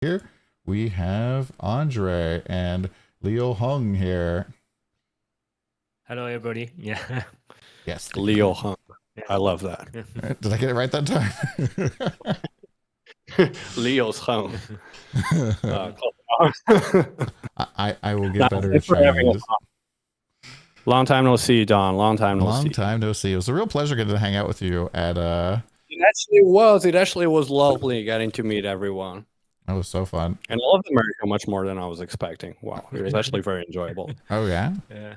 Here we have Andre and Leo Hung here. Hello, everybody. Yeah. Yes, Leo Heng. I love that. did I get it right that time? Leo's Heng. I will Now, get better at thanks for having us Chinese. on. Long time no see, Don. Long time no Long see. time no see. It was a real pleasure getting to hang out with you at It actually was. It actually was lovely getting to meet everyone. That was so fun. And I loved America much more than I was expecting. Wow. It was actually very enjoyable. Oh yeah. Yeah.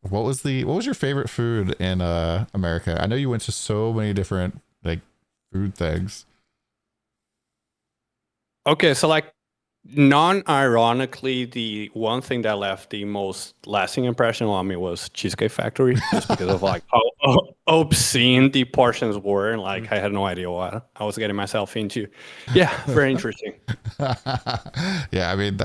What was your favorite food in America? I know you went to so many different like food things. Okay, so like non-ironically, the one thing that left the most lasting impression on me was Cheesecake Factory, just because of like how obscene the portions were, and like I had no idea what I was getting myself into. Yeah, very interesting. Yeah, I mean,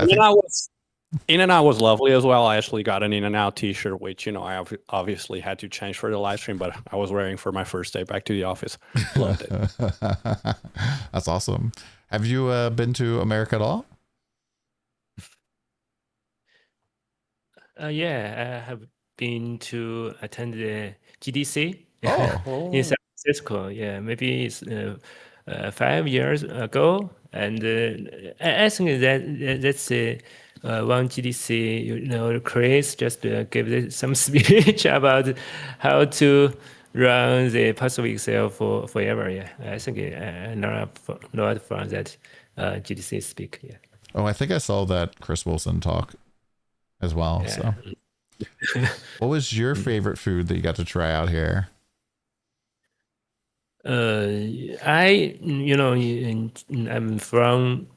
In-N-Out was lovely as well. I actually got an In-N-Out t-shirt, which, I obviously had to change for the live stream, but I was wearing for my first day back to the office. Loved it. That's awesome. Have you been to America at all? Yeah, I have been to attend the GDC Oh, in San Francisco. Yeah, maybe it's 5 years ago, and I think that's one GDC. Chris just gave some speech about how to run the Pacific Excel for forever. Yeah, I think not from that GDC speak. Yeah. oh, I think I saw that Chris Wilson talk as well. Yeah. So, what was your favorite food that you got to try out here? I'm from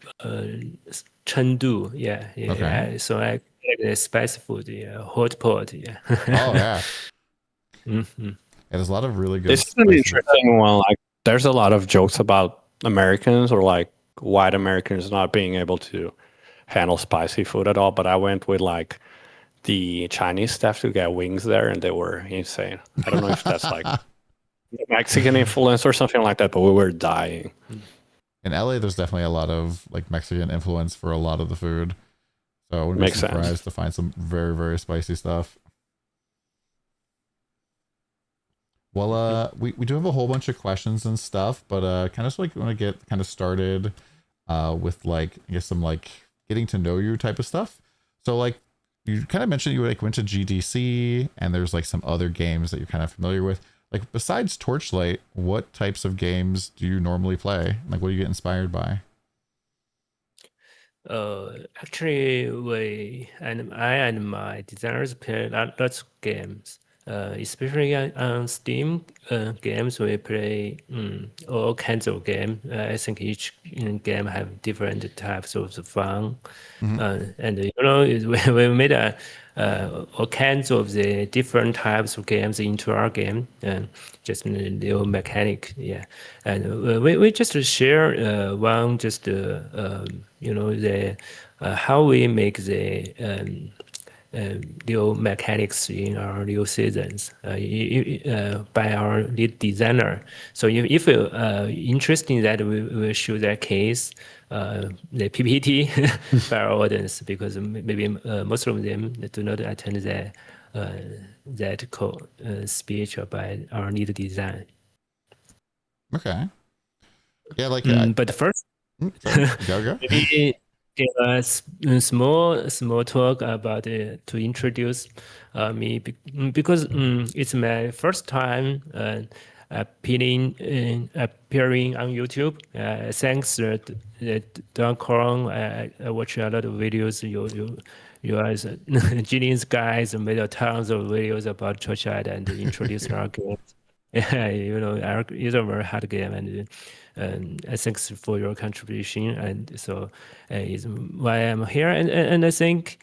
Chengdu. Yeah, yeah. Okay. So I like the spicy food, yeah, hot pot. Yeah. Oh yeah, Mhm. there's a lot of really good This is an spicy. interesting one. Like, there's a lot of jokes about Americans or like white Americans not being able to handle spicy food at all. But I went with like the Chinese staff to get wings there, and they were insane. I don't know if that's like Mexican influence or something like that, but we were dying. In LA, there's definitely a lot of like Mexican influence for a lot of the food. So I wouldn't Makes be surprised sense. to find some very, very spicy stuff. Well, we do have a whole bunch of questions and stuff, but kind of like want to get kind of started with like I guess some like getting to know you type of stuff. So like you kind of mentioned you like went to GDC and there's like some other games that you're kind of familiar with. Like besides Torchlight, what types of games do you normally play? Like what do you get inspired by? Actually, I and my designers play lots of games. Especially on Steam games, we play all kinds of games. I think each game have different types of fun, Mhm. and we made all kinds of the different types of games into our game, just new mechanic, yeah. And we just share one just the how we make the new mechanics in our new seasons by our lead designer. So if you're interested in that, we will show that case, the PPT by our audience, because maybe most of them do not attend that speech by our lead design. Okay. Yeah, like But first, sorry. Go. maybe give us a small talk about to introduce me because it's my first time appearing on YouTube. Thanks to DonTheCrown, I watch a lot of videos. You as genius guys made tons of videos about Torchlight and introduced our games. Yeah, it's a very hard game, and thanks for your contribution. And so is why I'm here. And I think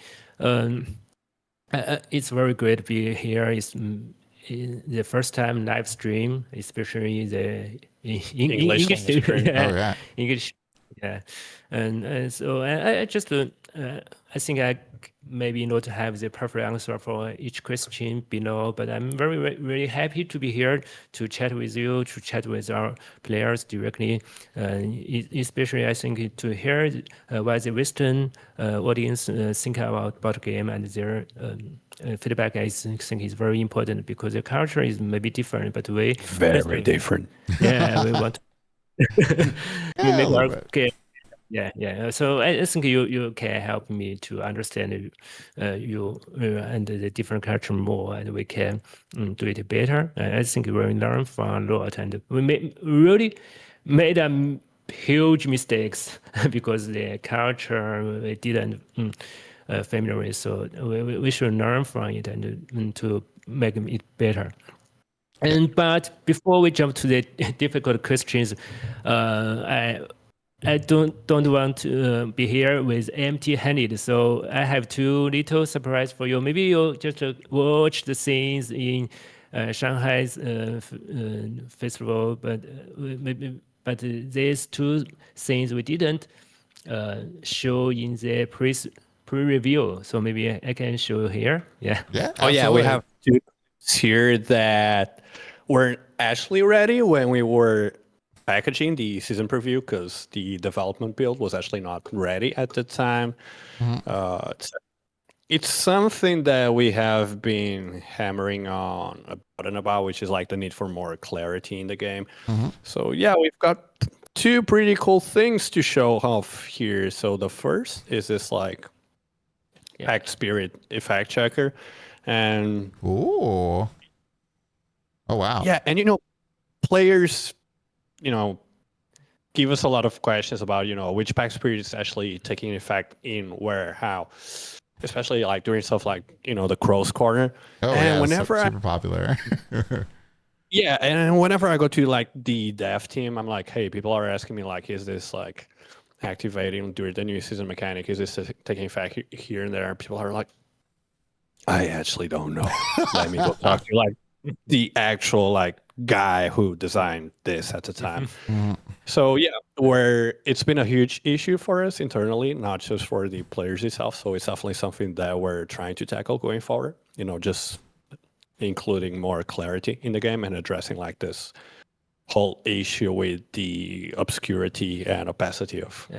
it's very great to be here. It's the first time live stream, especially the English English, stream. Oh yeah. English. Yeah, and so I just I think I maybe not have the perfect answer for each question below, but I'm very happy to be here to chat with you, to chat with our players directly, especially I think to hear what the Western audience think about board game and their feedback. I think is very important because the culture is maybe different, but we Very different. yeah we want we Yeah, a make little our bit. game. Yeah. So I think you can help me to understand you and the different culture more, and we can do it better. I think we learn from a lot, and we really made huge mistakes because the culture we didn't familiar with. So we should learn from it and to make it better. But before we jump to the difficult questions, I don't want to be here with empty-handed. So I have two little surprise for you. Maybe you just watch the scenes in Shanghai's festival, but these two scenes we didn't show in the pre-review. So maybe I can show here. Yeah. Yeah. Oh yeah, we absolutely. have two here that weren't actually ready when we were packaging the season preview because the development build was actually not ready at the time. It's something that we have been hammering on about and about, which is like the need for more clarity in the game. So yeah, we've got two pretty cool things to show off here. So the first is this like Pact Spirit effect checker, and Ooh. Oh wow. yeah, and players, give us a lot of questions about which Pact Spirit is actually taking effect in where, how, especially like doing stuff like the Crow's Corner. Oh and yeah. whenever Super popular. yeah, and whenever I go to like the dev team, I'm like, hey, people are asking me like, is this like activating during the new season mechanic? Is this taking effect here and there? People are like, I actually don't know. Let me go talk to like the actual like guy who designed this at the time. So yeah, where it's been a huge issue for us internally, not just for the players itself. So it's definitely something that we're trying to tackle going forward. Just including more clarity in the game and addressing like this whole issue with the obscurity and opacity of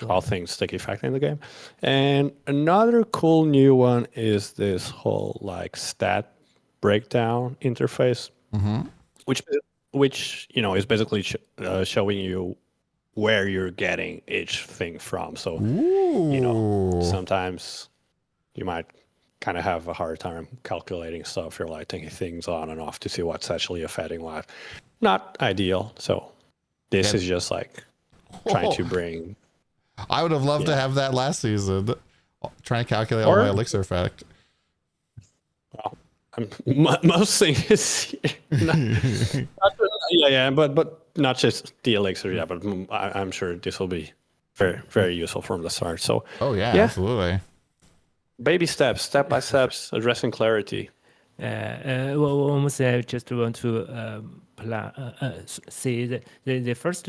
how things take effect in the game. And another cool new one is this whole like stat breakdown interface, which is basically showing you where you're getting each thing from. So sometimes you might kind of have a hard time calculating stuff. You're like taking things on and off to see what's actually affecting what. Not ideal. So this is just like trying to bring. I would have loved to have that last season. Trying to calculate all my elixir effect. Well, most things, but not just the elixir. Yeah, but I'm sure this will be very, very useful from the start. So absolutely. Baby steps, step by steps, addressing clarity. Well, almost I just want to see the first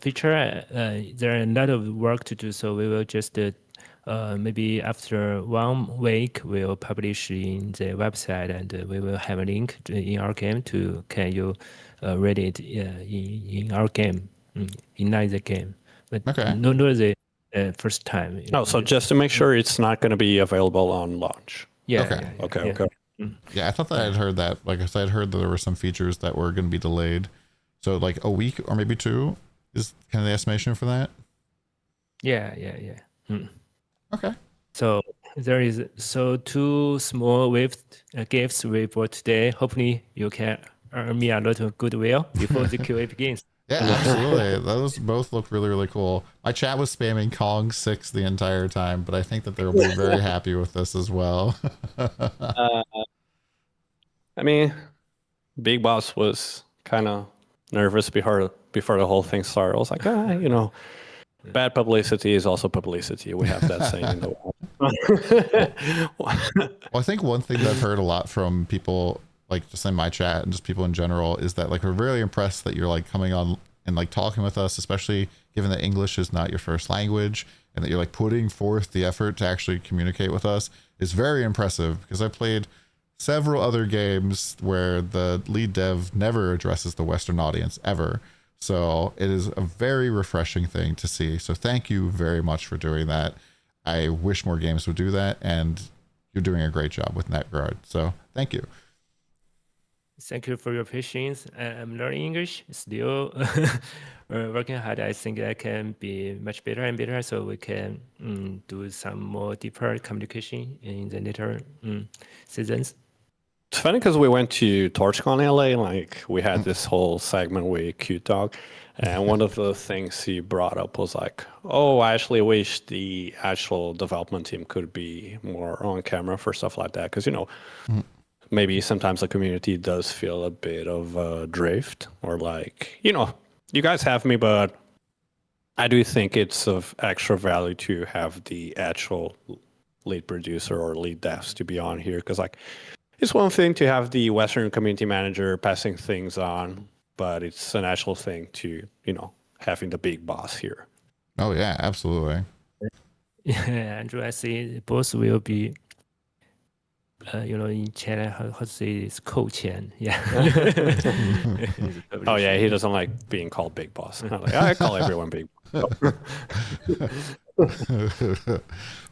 feature. There are a lot of work to do, so we will just maybe after 1 week we'll publish in the website, and we will have a link in our game to can you read it in our game, in the game, but not the first time. So just to make sure it's not going to be available on launch. Okay. Yeah, I thought that I'd heard that. Like I said, I'd heard that there were some features that were going to be delayed. So like a week or maybe 2 is kind of the estimation for that. Yeah. Okay. So there is 2 small gifts we bought today. Hopefully you can earn me a lot of goodwill before the QA begins. Yeah, absolutely. Those both look really, really cool. My chat was spamming Kong 6 the entire time, but I think that they'll be very happy with this as well. I mean, Big Boss was kind of nervous before the whole thing started. I was like, bad publicity is also publicity. We have that saying in the world. Well, I think one thing that I've heard a lot from people, like just in my chat and just people in general, is that like we're really impressed that you're like coming on and like talking with us, especially given that English is not your first language and that you're like putting forth the effort to actually communicate with us is very impressive, because I played several other games where the lead dev never addresses the Western audience ever. So it is a very refreshing thing to see. So thank you very much for doing that. I wish more games would do that, and you're doing a great job with that regard. So thank you. Thank you for your patience. I'm learning English, still working hard. I think I can be much better and better, so we can do some more deeper communication in the later seasons. It's funny because we went to TorchCon LA, like we had this whole segment with Cute Dog, and one of the things he brought up was like, oh, I actually wish the actual development team could be more on camera for stuff like that, because, you know, maybe sometimes the community does feel a bit of a drift, or like, you know, you guys have me, but I do think it's of extra value to have the actual lead producer or lead devs to be on here, because like, it's one thing to have the Western community manager passing things on, but it's an actual thing to, you know, having the big boss here. Oh yeah, absolutely. Yeah, Andrew, I see both will be, you know, in China, how to say it's co-chain. Yeah. Oh yeah, he doesn't like being called big boss. Like, I call everyone big boss.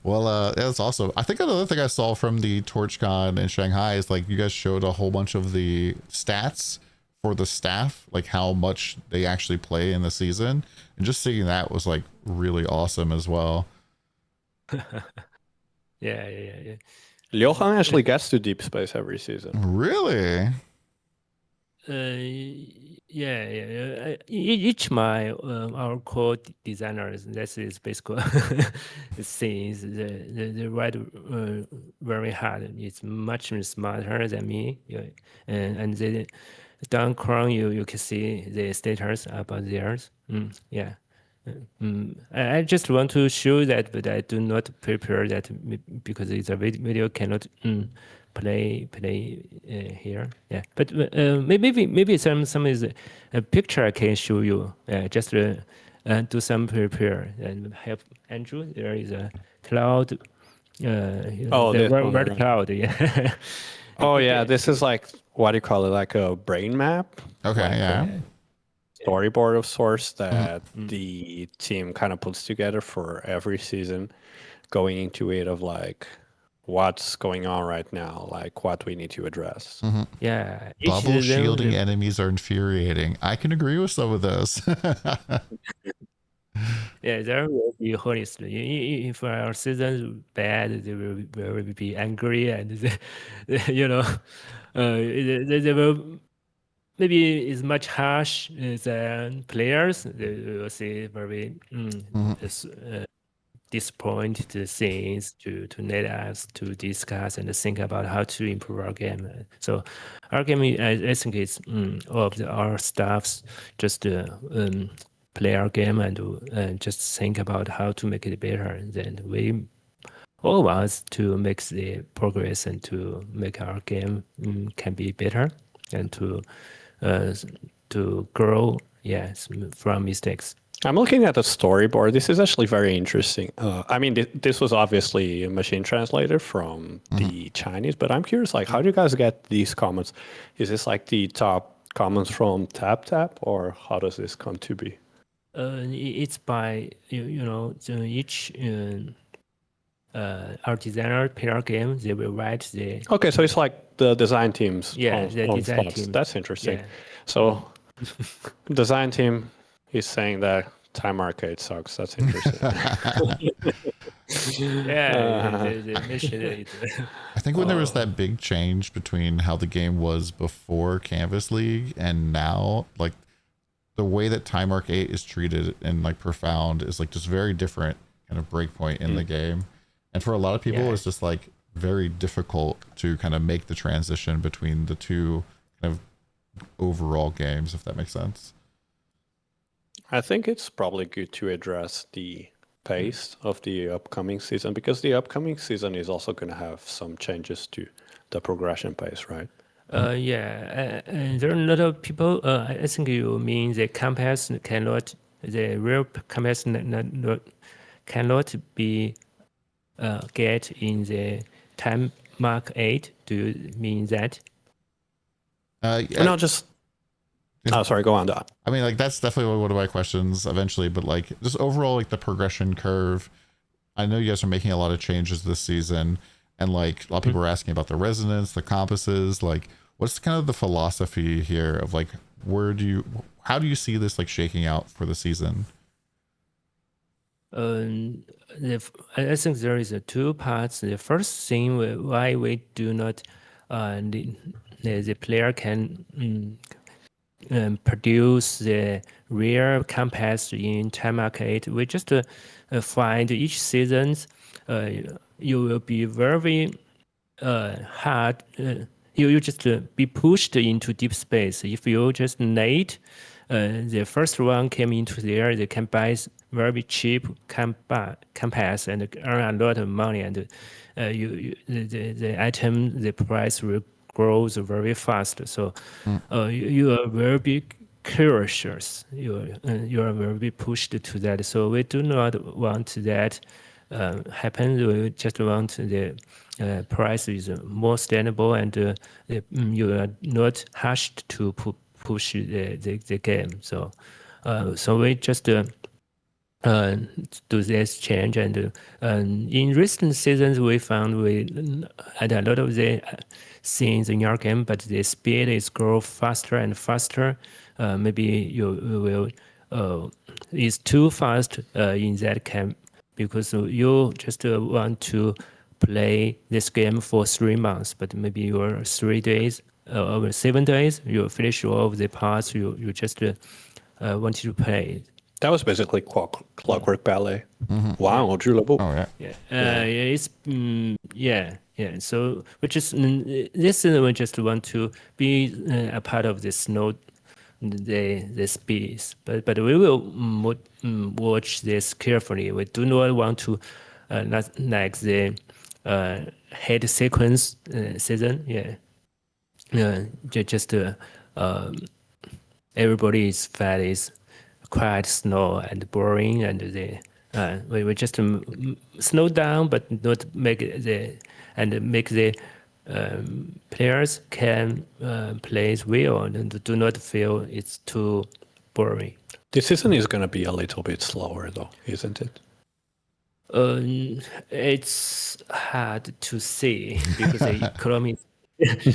Well, that's awesome. I think another thing I saw from the TorchCon in Shanghai is like you guys showed a whole bunch of the stats for the staff, like how much they actually play in the season, and just seeing that was like really awesome as well. Yeah. Liu Heng actually gets to deep space every season. Really? Yeah. Each my our core designers, that is basically things they write very hard. It's much smarter than me. Yeah. And they DonTheCrown, you can see the status about theirs. Yeah. I just want to show that, but I do not prepare that because it's a video cannot play here. Yeah, but maybe some is a picture I can show you. Just do some prepare and help Andrew. There is a cloud. Oh, the this one, word right. cloud. Yeah. Oh yeah, this is like, what do you call it? Like a brain map? Okay, Like yeah. storyboard of sorts that the team kind of puts together for every season, going into it of like what's going on right now, like what we need to address. Yeah. Each Bubble of them, shielding enemies are infuriating. I can agree with some of those. Yeah, there will be honestly. If our season bad, they will be angry, and you know, they will maybe is much harsh than players. They will say very disappointed things to let us to discuss and think about how to improve our game. So our game, I think it's all of our staffs just play our game and just think about how to make it better. Then we all of us to make the progress and to make our game can be better and to grow. Yes, from mistakes. I'm looking at the storyboard. This is actually very interesting. I mean, this was obviously a machine translated from the Chinese, but I'm curious, like, how do you guys get these comments? Is this like the top comments from Tap, or how does this come to be? It's by you know each our designer PR game. They will write the Okay, so it's like the design teams. Yeah, on, the on design thoughts. team. That's interesting. Yeah. So, design team is saying that Time Arcade sucks. That's interesting. Yeah, they mentioned it. I think when there was that big change between how the game was before Canvas League and now, like the way that Time Arc 8 is treated and like Profound is like just very different kind of breakpoint in the game. And for a lot of people, it's just like very difficult to kind of make the transition between the two kind of overall games, if that makes sense. I think it's probably good to address the pace of the upcoming season, because the upcoming season is also going to have some changes to the progression pace, right? And there are a lot of people. I think you mean the compass cannot, the real compass cannot be get in the time mark 8. Do you mean that? Yeah, No, just. Oh, sorry. Go on, Don. I mean, like, that's definitely one of my questions eventually, but like, just overall, like the progression curve. I know you guys are making a lot of changes this season, and like a lot of people are asking about the resonance, the compasses. Like, what's kind of the philosophy here of like, how do you see this like shaking out for the season? I think there is two parts. The first thing why we do not, the player can produce the real compass in time arcade. We just find each season, you will be very hard. You just be pushed into deep space. If you just late, the first one came into there, they can buy very cheap compass and earn a lot of money, and the item, the price will grows very fast. So you are very curious. You are very pushed to that. So we do not want that happen. We just want the price is more sustainable, and you are not hashed to push the game. So we just do this change, and in recent seasons we found we had a lot of the scenes in your game, but the speed is grow faster and faster. Maybe you will is too fast in that camp, because you just want to play this game for 3 months, but maybe your 3 days or 7 days you finish all of the parts you just wanted to play. That was basically Clockwork Ballet. Wow, 俱乐部. Oh yeah. It's So we just this we just want to be a part of the snow, the space, but we will watch this carefully. We do not want to not like the head sequence season. Just everybody is fat is quite slow and boring, and we just slow down, but not make the players can play well and do not feel it's too boring. This season is going to be a little bit slower, though, isn't it? It's hard to say because the economy.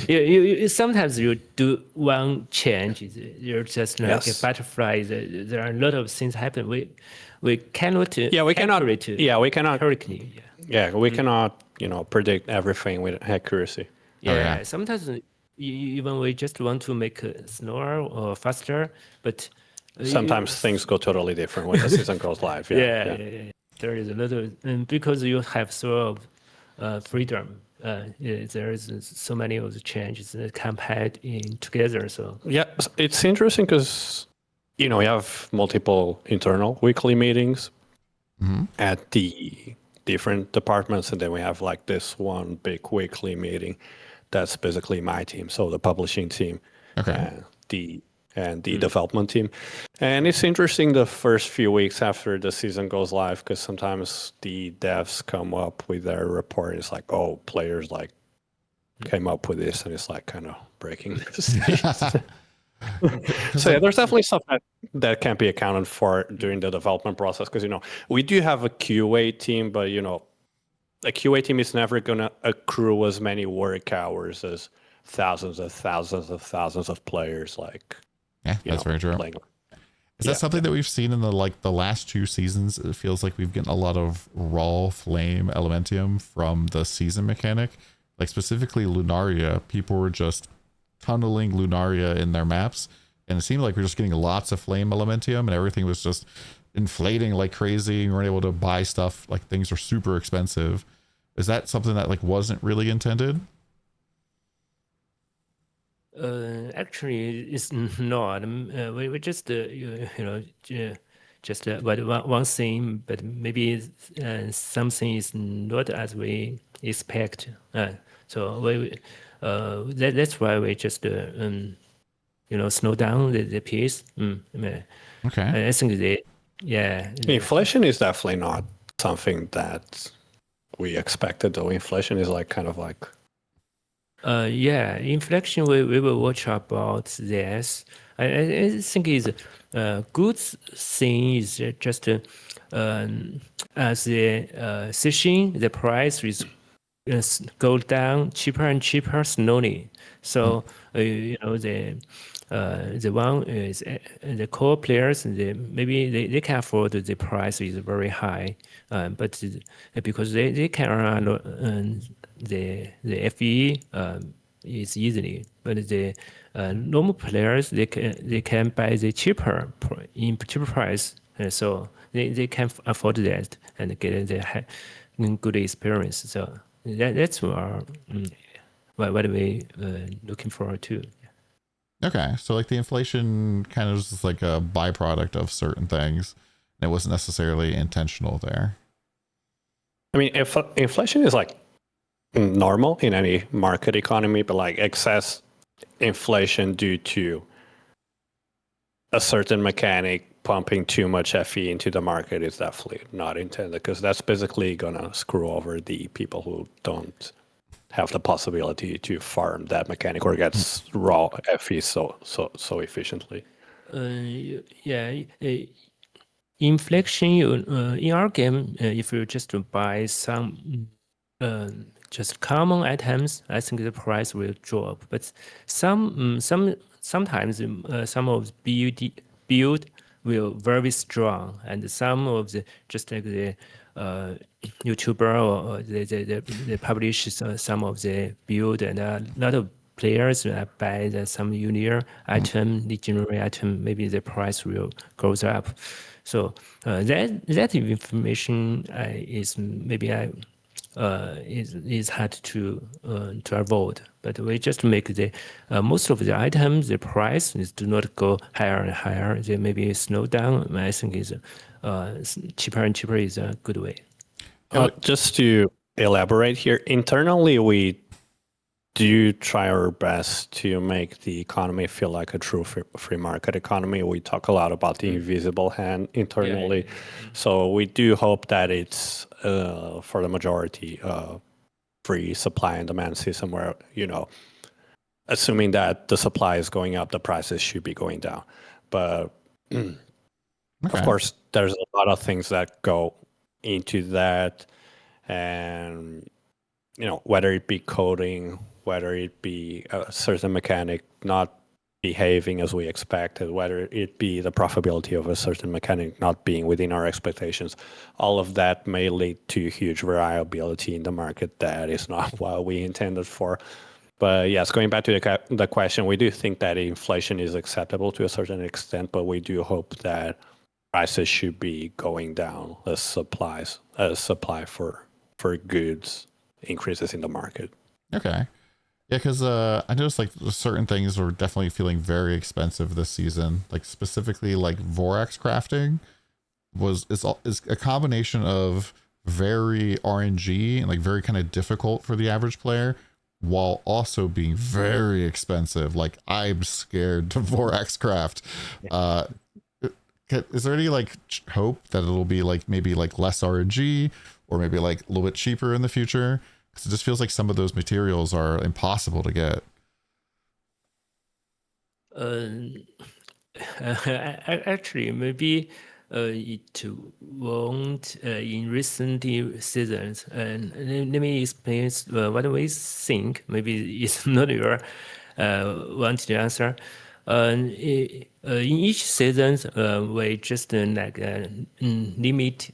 you sometimes you do one change, you're just like a butterfly. There are a lot of things happen. We cannot. We cannot. We cannot. Correctly. We cannot. Predict everything with accuracy. Sometimes even we just want to make it slower or faster, but sometimes things go totally different when the season goes live. There is a lot of, because you have sort of freedom. There is so many of the changes that compared in together. So it's interesting because we have multiple internal weekly meetings at the different departments, and then we have like this one big weekly meeting that's basically my team, so the publishing team, the development team. And it's interesting the first few weeks after the season goes live, because sometimes the devs come up with their report. It's like, oh, players like came up with this, and it's like kind of breaking the So there's definitely stuff that can't be accounted for during the development process, because we do have a QA team, but a QA team is never going to accrue as many work hours as thousands of players like. Yeah, that's very true. Is that something that we've seen in the last 2 seasons? It feels like we've gotten a lot of raw flame elementium from the season mechanic. Like specifically Lunaria, people were just tunneling Lunaria in their maps, and it seemed like we were just getting lots of flame elementium, and everything was just inflating like crazy. We weren't able to buy stuff, like things are super expensive. Is that something that like wasn't really intended? Actually, it's not. We just just one thing, but maybe something is not as we expect. So that's why we just slow down the pace. Okay. I think Inflation is definitely not something that we expected, though. Inflation is like kind of like inflation. We will watch about this. I think is a good thing is just as the session the price is go down cheaper and cheaper slowly. So the one is the core players. Maybe they can afford the price is very high, but because they can earn the FE is easily. But the normal players they can buy the cheaper in cheaper price, so they can afford that and get the good experience. So that's what we looking forward to. Okay, so like the inflation kind of is like a byproduct of certain things, and it wasn't necessarily intentional there. I mean, if inflation is like normal in any market economy, but like excess inflation due to a certain mechanic pumping too much FE into the market is definitely not intended, because that's basically gonna screw over the people who don't have the possibility to farm that mechanic or get raw FE so efficiently. Inflation in our game, if you just buy some just common items, I think the price will drop. But sometimes some of the build will very strong, and some of the just like the YouTuber or they publish some of the build, and a lot of players buy some unique item, legendary item. Maybe the price will goes up. So that information is maybe is hard to avoid. But we just make the most of the items, the price is do not go higher and higher. They maybe slow down. I think is cheaper and cheaper is a good way. Just to elaborate here, internally we do try our best to make the economy feel like a true free market economy. We talk a lot about the invisible hand internally. So we do hope that it's for the majority free supply and demand system where, assuming that the supply is going up, the prices should be going down. But of course, there's a lot of things that go into that, and whether it be coding, whether it be a certain mechanic not behaving as we expected, whether it be the profitability of a certain mechanic not being within our expectations, all of that may lead to huge variability in the market that is not what we intended for. But yes, going back to the question, we do think that inflation is acceptable to a certain extent, but we do hope that prices should be going down as supply for goods increases in the market. Okay. Yeah, because I noticed like certain things were definitely feeling very expensive this season. Like specifically, like Vorax crafting is a combination of very RNG and like very kind of difficult for the average player, while also being very expensive. Like I'm scared to Vorax craft. Is there any like hope that it'll be like maybe like less RNG or maybe like a little bit cheaper in the future? Because it just feels like some of those materials are impossible to get. Actually, maybe it won't in recent seasons. And let me explain what we think. Maybe it's not your wanted answer. In each season, we just limit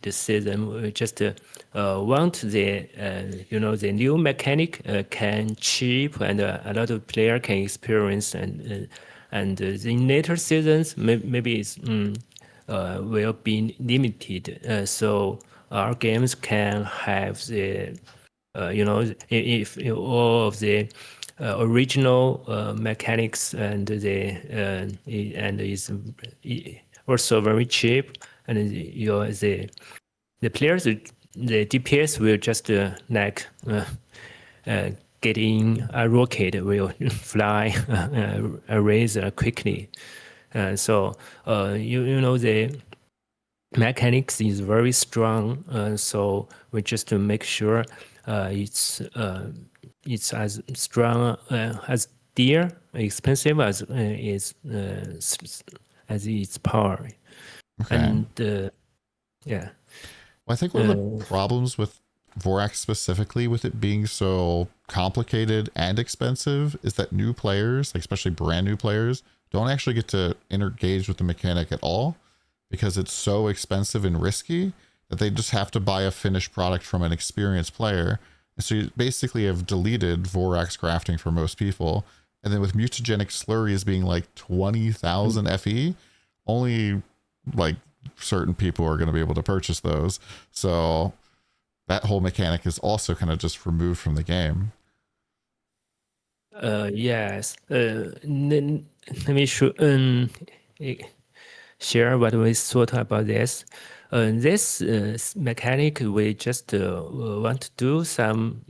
the season. We just want the the new mechanic can cheap and a lot of player can experience, and in later seasons maybe it's will be limited. So our games can have the if all of the original mechanics and is also very cheap, and the players the DPS will just getting a rocket will fly a razor quickly. So you know the mechanics is very strong. So we just to make sure it's as strong as dear, expensive as as its power. Okay. And yeah. Well, I think one of the problems with Vorax specifically, with it being so complicated and expensive, is that new players, like especially brand new players, don't actually get to engage with the mechanic at all because it's so expensive and risky that they just have to buy a finished product from an experienced player. And so you basically have deleted Vorax crafting for most people. And then with mutagenic slurries being like 20,000 FE, only like certain people are going to be able to purchase those. So that whole mechanic is also kind of just removed from the game. Yes. Let me share what we thought about this. This mechanic, we just want to do some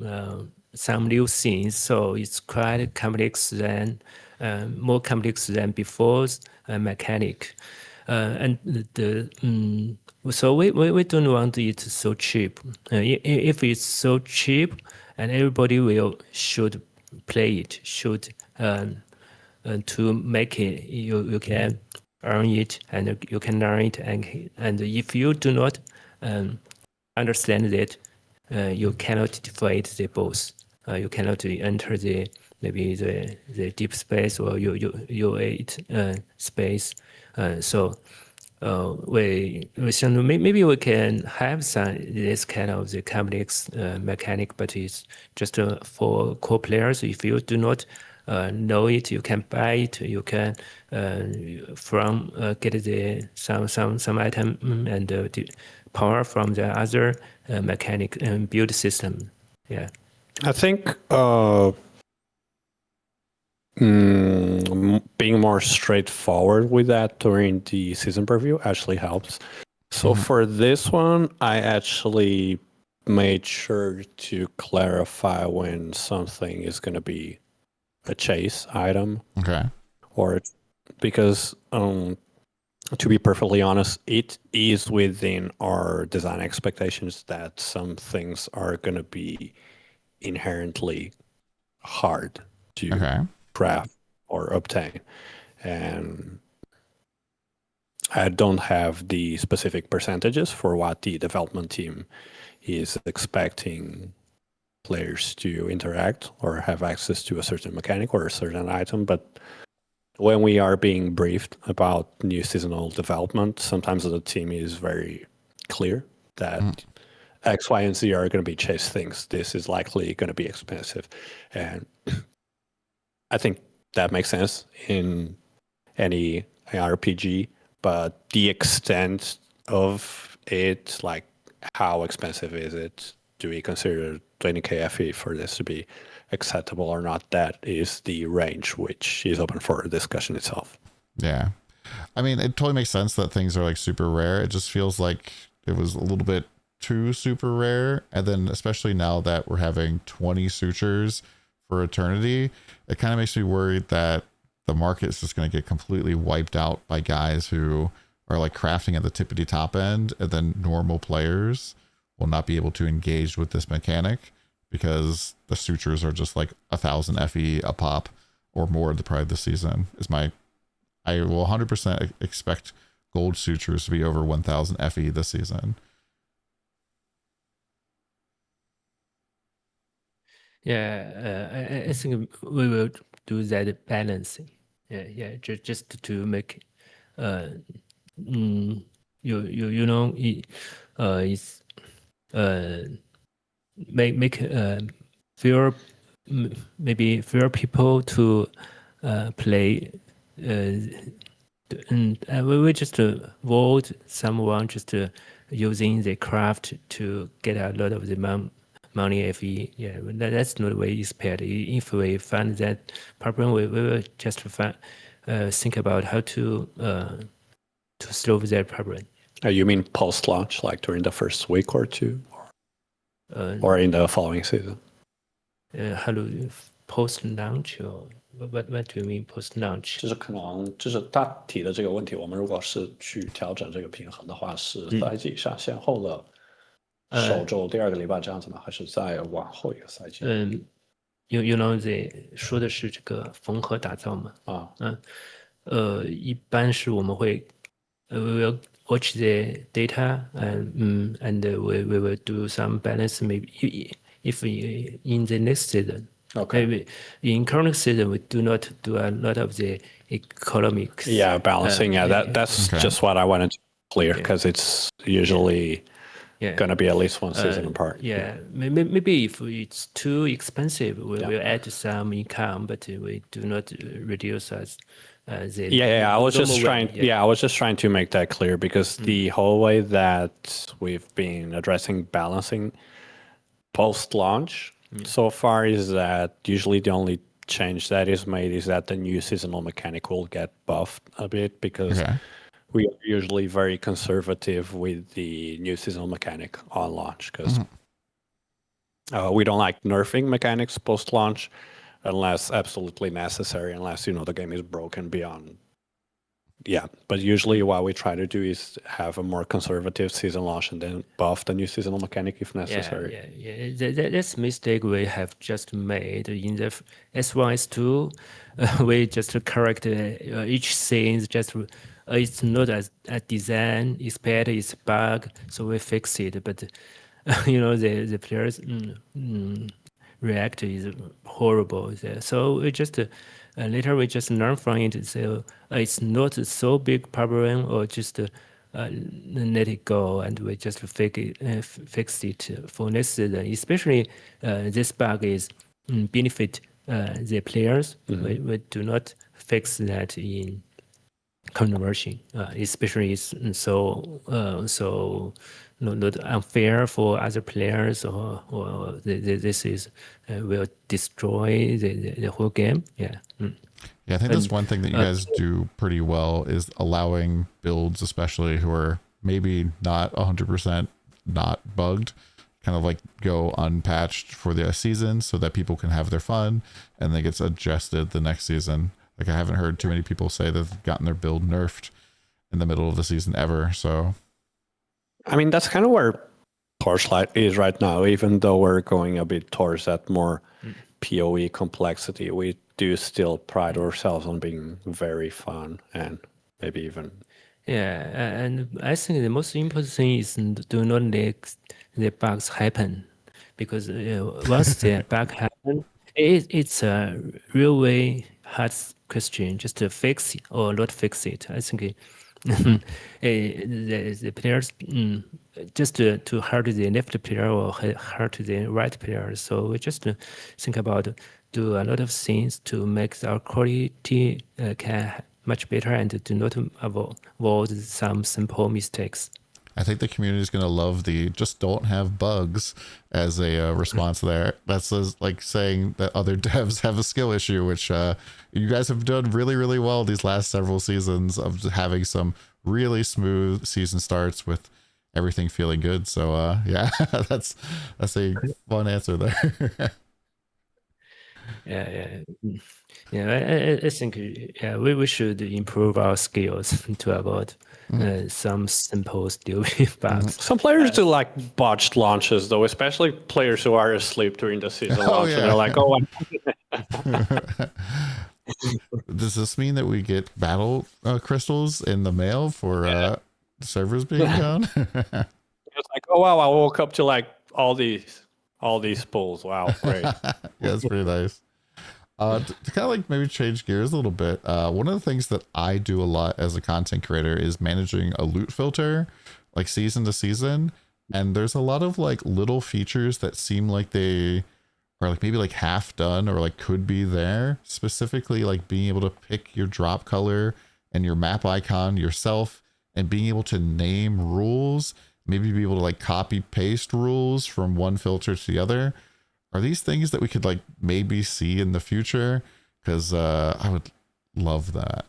new things, so it's quite complex than more complex than before's mechanic, and so we don't want it so cheap. If it's so cheap, and everybody should play it, should to make it, you can earn it and you can learn it, and if you do not understand it, you cannot defeat the boss. You cannot enter maybe the deep space or U8 space. So we think maybe we can have this kind of the complex mechanic, but it's just for core players. If you do not know it, you can buy it. You can get some item and the power from the other mechanic and build system. Yeah, I think being more straightforward with that during the season preview actually helps. So for this one, I actually made sure to clarify when something is going to be a chase item. Okay. Or because to be perfectly honest, it is within our design expectations that some things are going to be inherently hard to craft or obtain. And I don't have the specific percentages for what the development team is expecting players to interact or have access to a certain mechanic or a certain item, but when we are being briefed about new seasonal development, sometimes the team is very clear that X, Y, and Z are going to be chase things. This is likely going to be expensive. And I think that makes sense in any RPG, but the extent of it, like how expensive is it? Do we consider 20k FE for this to be acceptable or not? That is the range which is open for discussion itself. Yeah. I mean, it totally makes sense that things are like super rare. It just feels like it was a little bit too super rare. And then especially now that we're having 20 sutures for eternity, it kind of makes me worried that the market is just going to get completely wiped out by guys who are like crafting at the tippity top end, and then normal players will not be able to engage with this mechanic because the sutures are just like 1,000 FE a pop or more at the pride this season. I will 100% expect gold sutures to be over 1,000 FE this season. Yeah, I think we will do that balancing. Yeah, just to make you know it's make fewer maybe fewer people to play. And we will just vote someone just using the craft to get a lot of the money FE. Yeah, that's not the way it's paid. If we find that problem, we will just think about how to solve that problem. You mean post-launch, like during the first week or two? or in the following season? Hello, post launch or what do you mean post launch？ 就是可能就是他提的这个问题，我们如果是去调整这个平衡的话，是赛季上先后的首周第2个礼拜这样子吗？还是再往后一个赛季？You know 说的是这个缝合打造嘛？一般是我们会we will watch the data and we will do some balance maybe if in the next season. Okay. Maybe in current season we do not do a lot of the economics. Yeah, balancing. That's just what I wanted to clear because it's usually going to be at least one season apart. Yeah, maybe if it's too expensive, we'll add some income, but we do not reduce as the I was just trying to make that clear because the whole way that we've been addressing balancing post-launch so far is that usually the only change that is made is that the new seasonal mechanic will get buffed a bit because we are usually very conservative with the new seasonal mechanic on launch because we don't like nerfing mechanics post-launch unless absolutely necessary, unless, the game is broken beyond. Yeah, but usually what we try to do is have a more conservative season launch and then buff the new seasonal mechanic if necessary. That's mistake we have just made in the S1, S2. We just correct each scene. Just it's not a design, expect it's bug, so we fix it. But the players react is horrible. So we just later we just learn from it. So it's not so big problem, or just let it go, and we just fix it for next season. Especially this bug is benefit the players. We do not fix that in conversion, especially it's so not unfair for other players, or this is will destroy the whole game. Yeah, I think that's one thing that you guys do pretty well is allowing builds, especially who are maybe not 100% not bugged, kind of like go unpatched for the season so that people can have their fun and then gets adjusted the next season. Like I haven't heard too many people say they've gotten their build nerfed in the middle of the season ever. So, I mean, that's kind of where Torchlight is right now. Even though we're going a bit towards that more PoE complexity, we do still pride ourselves on being very fun and maybe even. Yeah, and I think the most important thing is do not let the bugs happen, because once the bug happen, it's a real way hard question just to fix it or not fix it. I think the players just to hurt the left player or hurt the right player. So we just think about do a lot of things to make our quality can much better and do not avoid some simple mistakes. I think the community is going to love the just don't have bugs as a response there. That's like saying that other devs have a skill issue, which you guys have done really, really well these last several seasons of having some really smooth season starts with everything feeling good. So yeah, that's a fun answer there. I think we should improve our skills to avoid some simple stupid bugs. Some players do like botched launches, though, especially players who are asleep during the season launch. Yeah. And they're like, "Oh, Does this mean that we get battle crystals in the mail for servers being down? It's like, oh wow, I woke up to like all these pulls. Wow, great. Yeah, it's pretty nice. To kind of like maybe change gears a little bit, one of the things that I do a lot as a content creator is managing a loot filter, like season to season. And there's a lot of like little features that seem like they are like maybe like half done or like could be there. Specifically, like being able to pick your drop color and your map icon yourself, and being able to name rules, maybe be able to like copy paste rules from one filter to the other. Are these things that we could like maybe see in the future? Because I would love that.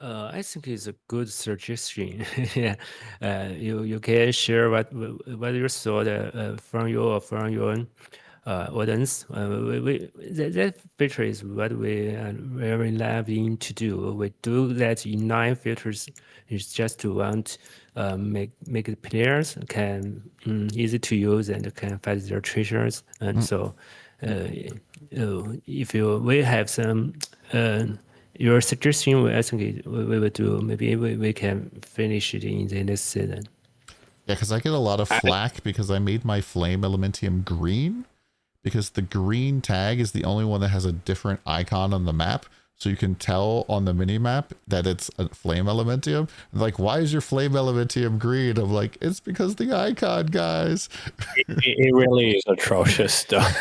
I think it's a good suggestion. Yeah, you can share what you saw from your audience. That feature is what we are very loving to do. We do that in 9 filters. It's just to want make the players can easy to use and can find their treasures. And so, if we have some. Your suggestion, I think we will do. Maybe we can finish it in the next season. Yeah, because I get a lot of flack because I made my flame elementium green, because the green tag is the only one that has a different icon on the map. So you can tell on the mini map that it's a flame elementium. Like, why is your flame elementium green? I'm like, it's because the icon, guys. It really is atrocious stuff.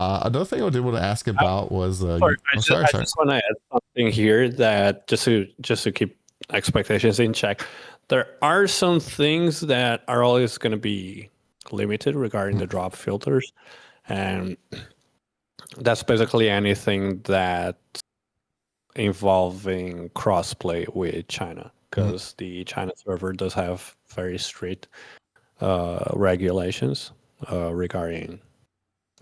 Another thing I did want to ask about was I just want to add something here that just to keep expectations in check. There are some things that are always going to be limited regarding the drop filters, and that's basically anything that involving crossplay with China, because the China server does have very strict regulations regarding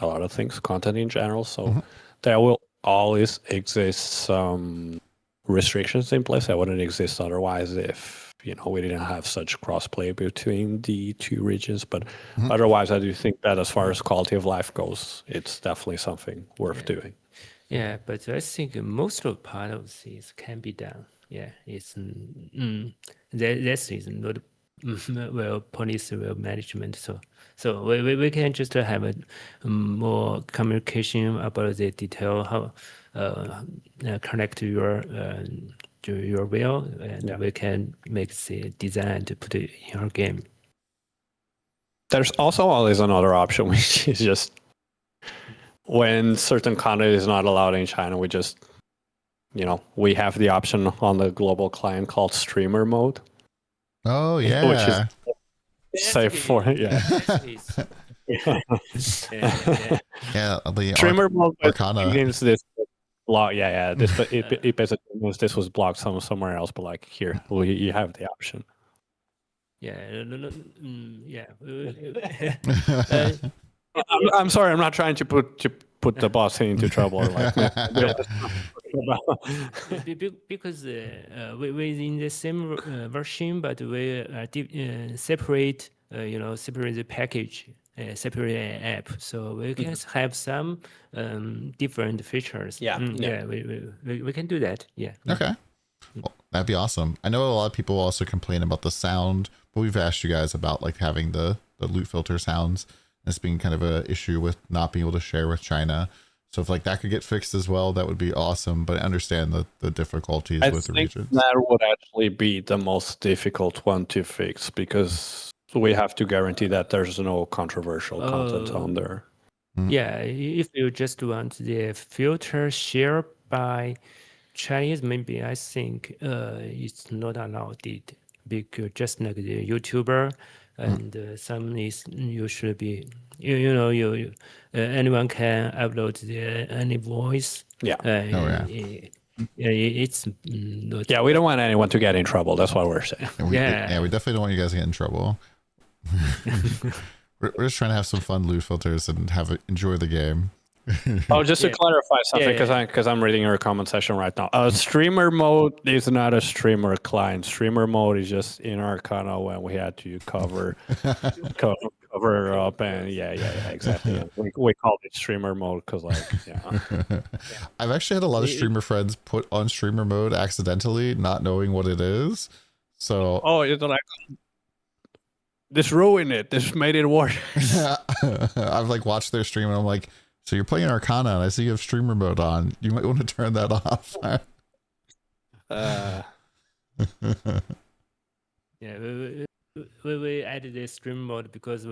a lot of things, content in general. So there will always exist some restrictions in place that wouldn't exist otherwise if we didn't have such crossplay between the two regions. But otherwise, I do think that as far as quality of life goes, it's definitely something worth doing. Yeah, but I think most of part of this can be done. Yeah, it's that is not well policy, well management. So we can just have a more communication about the detail how connect to your will, and we can make the design to put it in our game. There's also always another option, which is just when certain content is not allowed in China, we just we have the option on the global client called streamer mode. Oh yeah, which is safe for yeah. The streamer mode Arcana means this block. Yeah. This it basically means this was blocked somewhere else, but like here, you have the option. Yeah, yeah. I'm sorry. I'm not trying to put the boss into trouble. Because we're in the same version, but we separate. Separate the package, separate app, so we can have some different features. Yeah. We can do that. Yeah. Okay. Well, that'd be awesome. I know a lot of people also complain about the sound, but we've asked you guys about like having the loot filter sounds. This being kind of an issue with not being able to share with China. So if like that could get fixed as well, that would be awesome. But I understand the difficulties with the regions. That would actually be the most difficult one to fix, because we have to guarantee that there's no controversial content on there. Yeah, if you just want the filter shared by Chinese, maybe I think it's not allowed it, because just like the YouTuber and some is you should be anyone can upload any voice. Yeah. It's not. Yeah, we don't want anyone to get in trouble. That's what we're saying. We definitely don't want you guys to get in trouble. We're just trying to have some fun loot filters and enjoy the game. Just to clarify something, because I'm reading your comment section right now. Streamer mode is not a streamer client. Streamer mode is just in Arcana when we had to cover up, and exactly. We called it streamer mode because I've actually had a lot of streamer friends put on streamer mode accidentally, not knowing what it is. So it's like, this ruined it. This made it worse. I've like watched their stream and I'm like, so you're playing Arcana and I see you have streamer mode on. You might want to turn that off. We added the stream mode because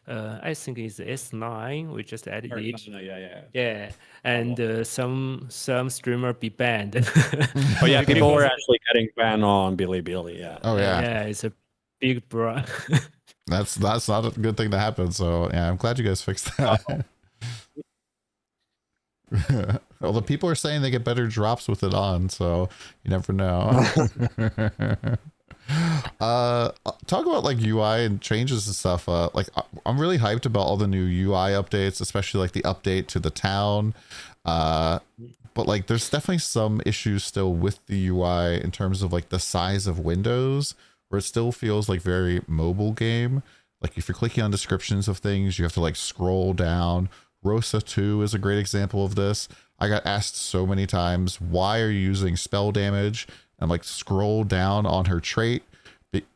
I think it's S9. We just added it. Yeah, and some streamer be banned. People were actually getting banned on Bilibili. Yeah. Oh yeah. Yeah, it's a big bro. That's not a good thing to happen. So yeah, I'm glad you guys fixed that. Well, the people are saying they get better drops with it on, so you never know. Talk about like UI and changes and stuff. I'm really hyped about all the new UI updates, especially like the update to the town. But like there's definitely some issues still with the UI in terms of like the size of windows, where it still feels like very mobile game. Like if you're clicking on descriptions of things, you have to like scroll down. Rosa 2 is a great example of this. I got asked so many times, why are you using spell damage? And like scroll down on her trait,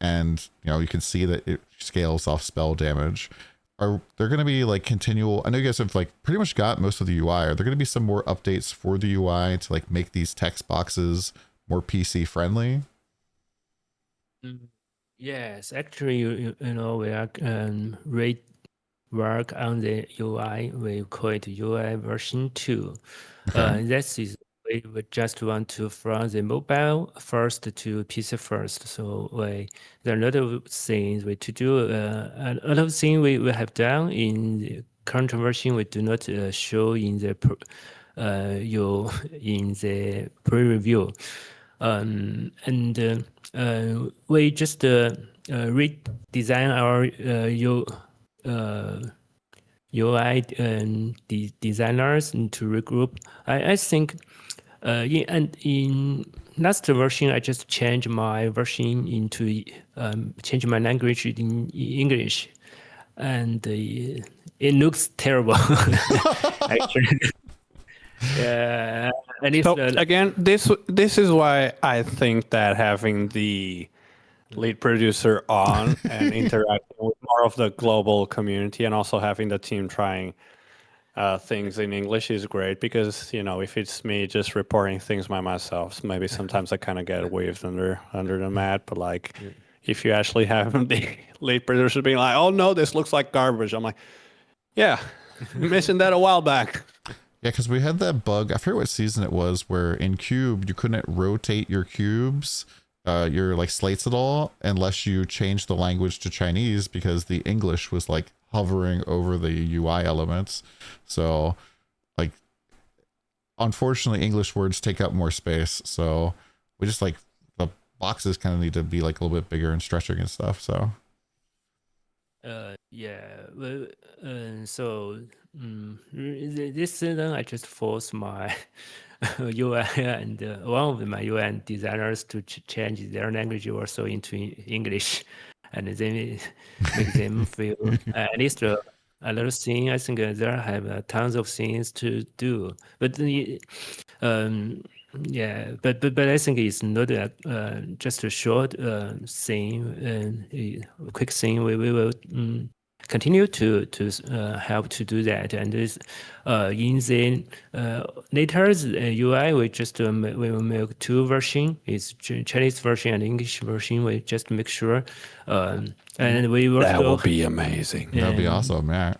and you know, you can see that it scales off spell damage. Are there going to be like continual, I know you guys have like pretty much got most of the UI. Are there going to be some more updates for the UI to like make these text boxes more PC friendly? Yes, actually, you know, we are work on the UI. We call it UI version 2. Okay. That is, we just want to from the mobile first to PC first. So there are a lot of things we to do. A lot of things we have done in the current version we do not show in the in the pre-review. We just redesign our UI designers to regroup. I think in last version I just changed my version into change my language in English, and it looks terrible actually. Yeah, and it's So again, this is why I think that having the lead producer on and interacting with more of the global community, and also having the team trying things in English is great, because you know, if it's me just reporting things by myself, maybe sometimes I kind of get waved under the mat. But like, if you actually have the lead producer being like, "Oh no, this looks like garbage," I'm like, "Yeah, you mentioned that a while back." Yeah, because we had that bug, I forget what season it was, where in Cube you couldn't rotate your cubes, your like slates at all, unless you changed the language to Chinese, because the English was like hovering over the UI elements. So like, unfortunately, English words take up more space. So we just like, the boxes kind of need to be like a little bit bigger and stretching and stuff. So yeah, well, so this season I just forced my UI and one of my UI designers to change their language also into English, and then make them feel at least a lot of things. I think there have tons of things to do, but yeah, but I think it's not just a short thing, a quick thing. We will continue to help to do that, and this in the later UI we just we will make 2 versions. It's Chinese version and English version. We just make sure, and we will That will be amazing. that'd be awesome, yeah.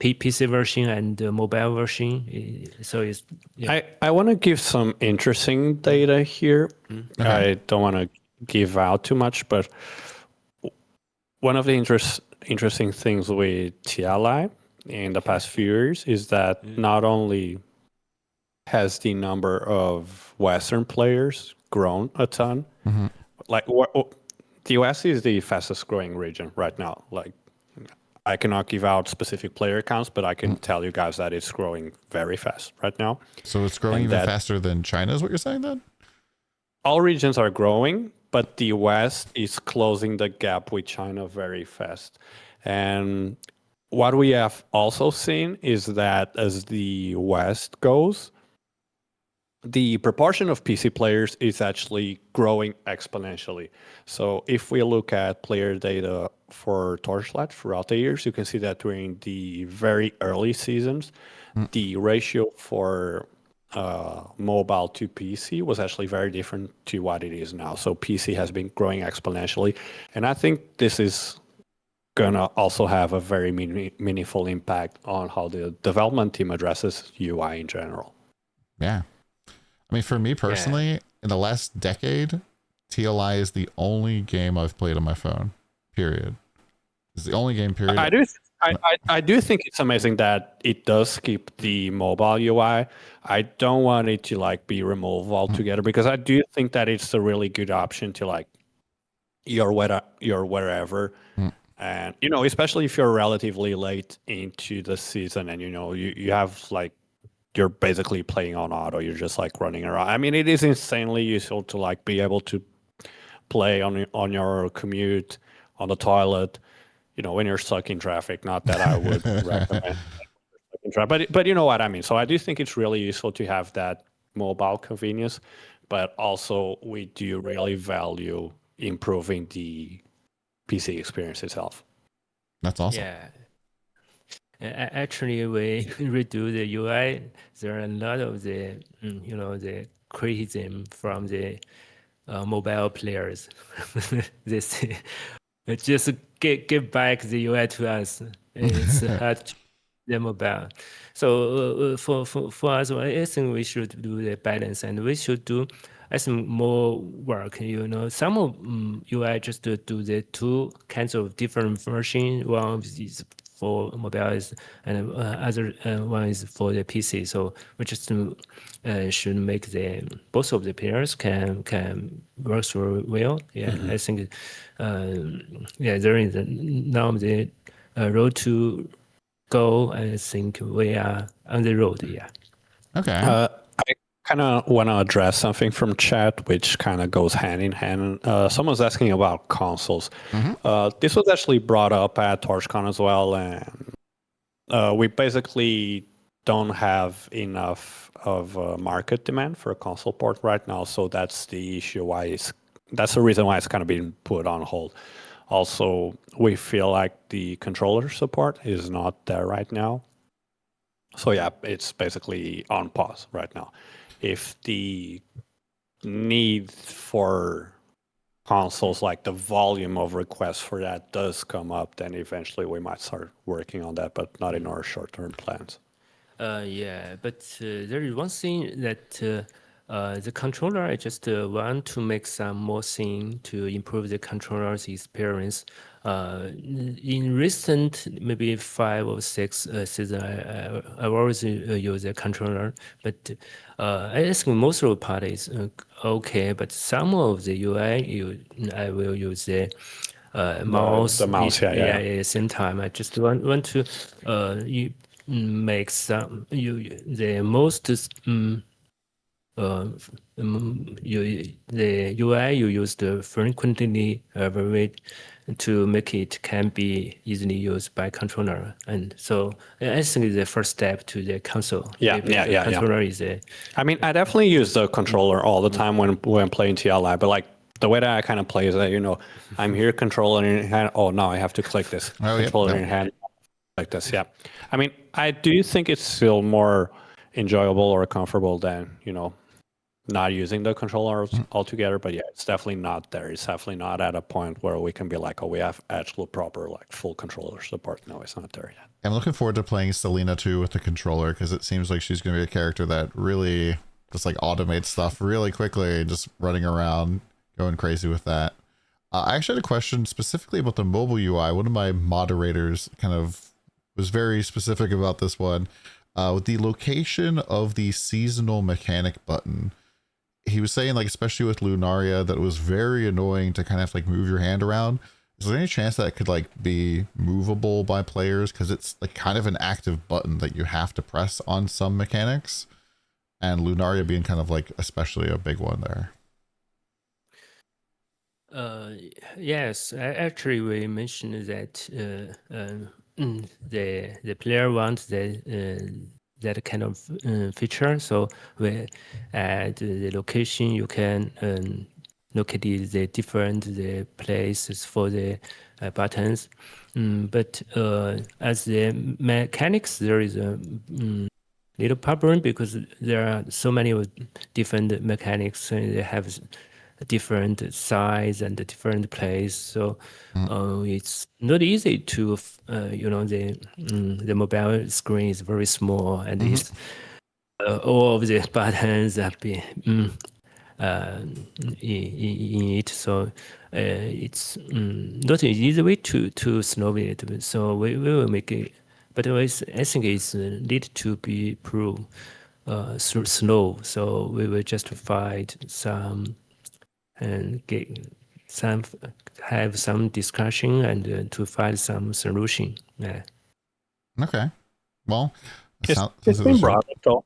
PC version and mobile version. So it's I want to give some interesting data here. Okay. I don't want to give out too much, but one of the interesting things with TLI in the past few years is that not only has the number of Western players grown a ton, like the US is the fastest growing region right now. Like, I cannot give out specific player accounts, but I can tell you guys that it's growing very fast right now. So it's growing even faster than China, is what you're saying then? All regions are growing, but the West is closing the gap with China very fast. And what we have also seen is that as the West goes, the proportion of PC players is actually growing exponentially. So if we look at player data for Torchlight throughout the years, you can see that during the very early seasons, the ratio for mobile to PC was actually very different to what it is now. So PC has been growing exponentially. And I think this is going to also have a very meaningful impact on how the development team addresses UI in general. Yeah. I mean, for me personally, in the last decade, TLI is the only game I've played on my phone. Period. It's the only game. Period. I do think it's amazing that it does keep the mobile UI. I don't want it to like be removed altogether because I do think that it's a really good option to like you're wherever. And especially if you're relatively late into the season and you have like you're basically playing on auto, you're just like running around. I mean, it is insanely useful to like be able to play on your commute, on the toilet, when you're stuck in traffic. Not that I would recommend in traffic, but you know what I mean. So I do think it's really useful to have that mobile convenience, but also we do really value improving the PC experience itself. That's awesome. Yeah. Actually, we redo the UI. There are a lot of the the criticism from the mobile players. They say, just give back the UI to us. It's hard to the mobile. So for us, I think we should do the balance, and we should do more work. Some of UI just to do the two kinds of different version. One is for mobiles, and other one is for the PC. So we just should make both of the players can work through well. Yeah, I think there is now the road to go. I think we are on the road. Yeah. Okay. I kind of want to address something from chat, which kind of goes hand in hand. Someone's asking about consoles. This was actually brought up at TorchCon as well, and we basically don't have enough of a market demand for a console port right now. So that's the issue. That's the reason why it's kind of been put on hold. Also, we feel like the controller support is not there right now. So yeah, it's basically on pause right now. If the need for consoles, like the volume of requests for that does come up, then eventually we might start working on that, but not in our short-term plans. Yeah, but there is one thing that the controller, I just want to make some more thing to improve the controller's experience. In recent, maybe 5 or 6 season, I always use a controller, but I think most of the part is okay, but some of the UI, I will use the mouse. The mouse, yeah. At the same time, I just want to make some the most the UI you use the frequently varied to make it can be easily used by controller, and so I think the first step to the console. Yeah. Controller is a. I mean, I definitely use the controller all the time when playing TLI, but like the way that I kind of play is that I'm here, controller in hand. Oh, now I have to click this. Controller in hand, like this. Yeah. I mean, I do think it's still more enjoyable or comfortable than not using the controller altogether, but yeah, it's definitely not there. It's definitely not at a point where we can be like, oh, we have actual proper like full controller support. No, it's not there yet. I'm looking forward to playing Selena too with the controller, because it seems like she's going to be a character that really just like automates stuff really quickly, just running around, going crazy with that. I actually had a question specifically about the mobile UI. One of my moderators kind of was very specific about this one. With the location of the seasonal mechanic button, he was saying, like, especially with Lunaria, that it was very annoying to kind of like move your hand around. Is there any chance that it could like be movable by players? Because it's like kind of an active button that you have to press on some mechanics, and Lunaria being kind of like especially a big one there. Yes, actually we mentioned that the player wants that kind of feature. So we add the location. You can locate the different places for the buttons. But as the mechanics, there is a little problem because there are so many different mechanics, and they have different size and different place. So it's not easy to the mobile screen is very small, and it's all of the buttons have been in it. So it's not an easy way to solve it. So we will make it, but I think it's need to be improved slow. So we will just find some and get some have some discussion and to find some solution. Yeah. Okay. Well, It's, sounds it's like been there's brought up, though.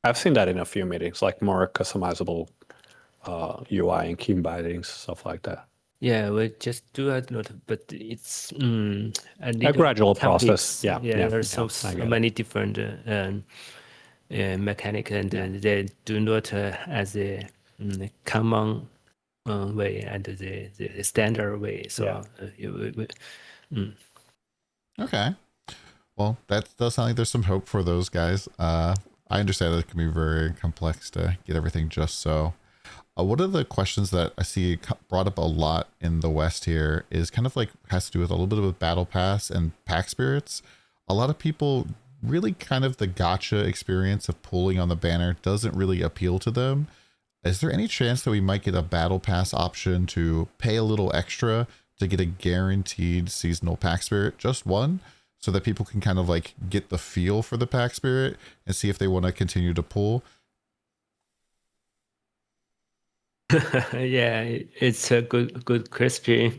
I've seen that in a few meetings, like more customizable UI and key bindings, stuff like that. Yeah, we just do a lot, but it's a A little gradual complex. process. Yeah, There's I so get it. many different mechanic, and they do not as a common way and the standard way. So okay. Well, that does sound like there's some hope for those guys. I understand that it can be very complex to get everything just so. One of the questions that I see brought up a lot in the West here is kind of like has to do with a little bit with Battle Pass and pack spirits. A lot of people really kind of the gacha experience of pulling on the banner doesn't really appeal to them. Is there any chance that we might get a Battle Pass option to pay a little extra to get a guaranteed seasonal pack spirit, just one, so that people can kind of like get the feel for the pack spirit and see if they want to continue to pull? yeah, it's a good question.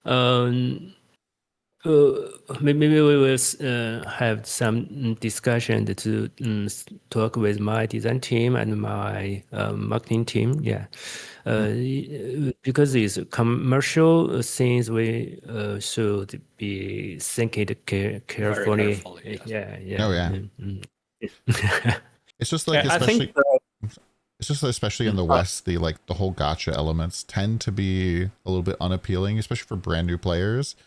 Maybe we will have some discussion to talk with my design team and my marketing team. Yeah, because it's commercial things, we should be thinking carefully. Yes. Yeah. Oh yeah. It's just like I especially. think It's just that especially in the West, the whole gotcha elements tend to be a little bit unappealing, especially for brand new players.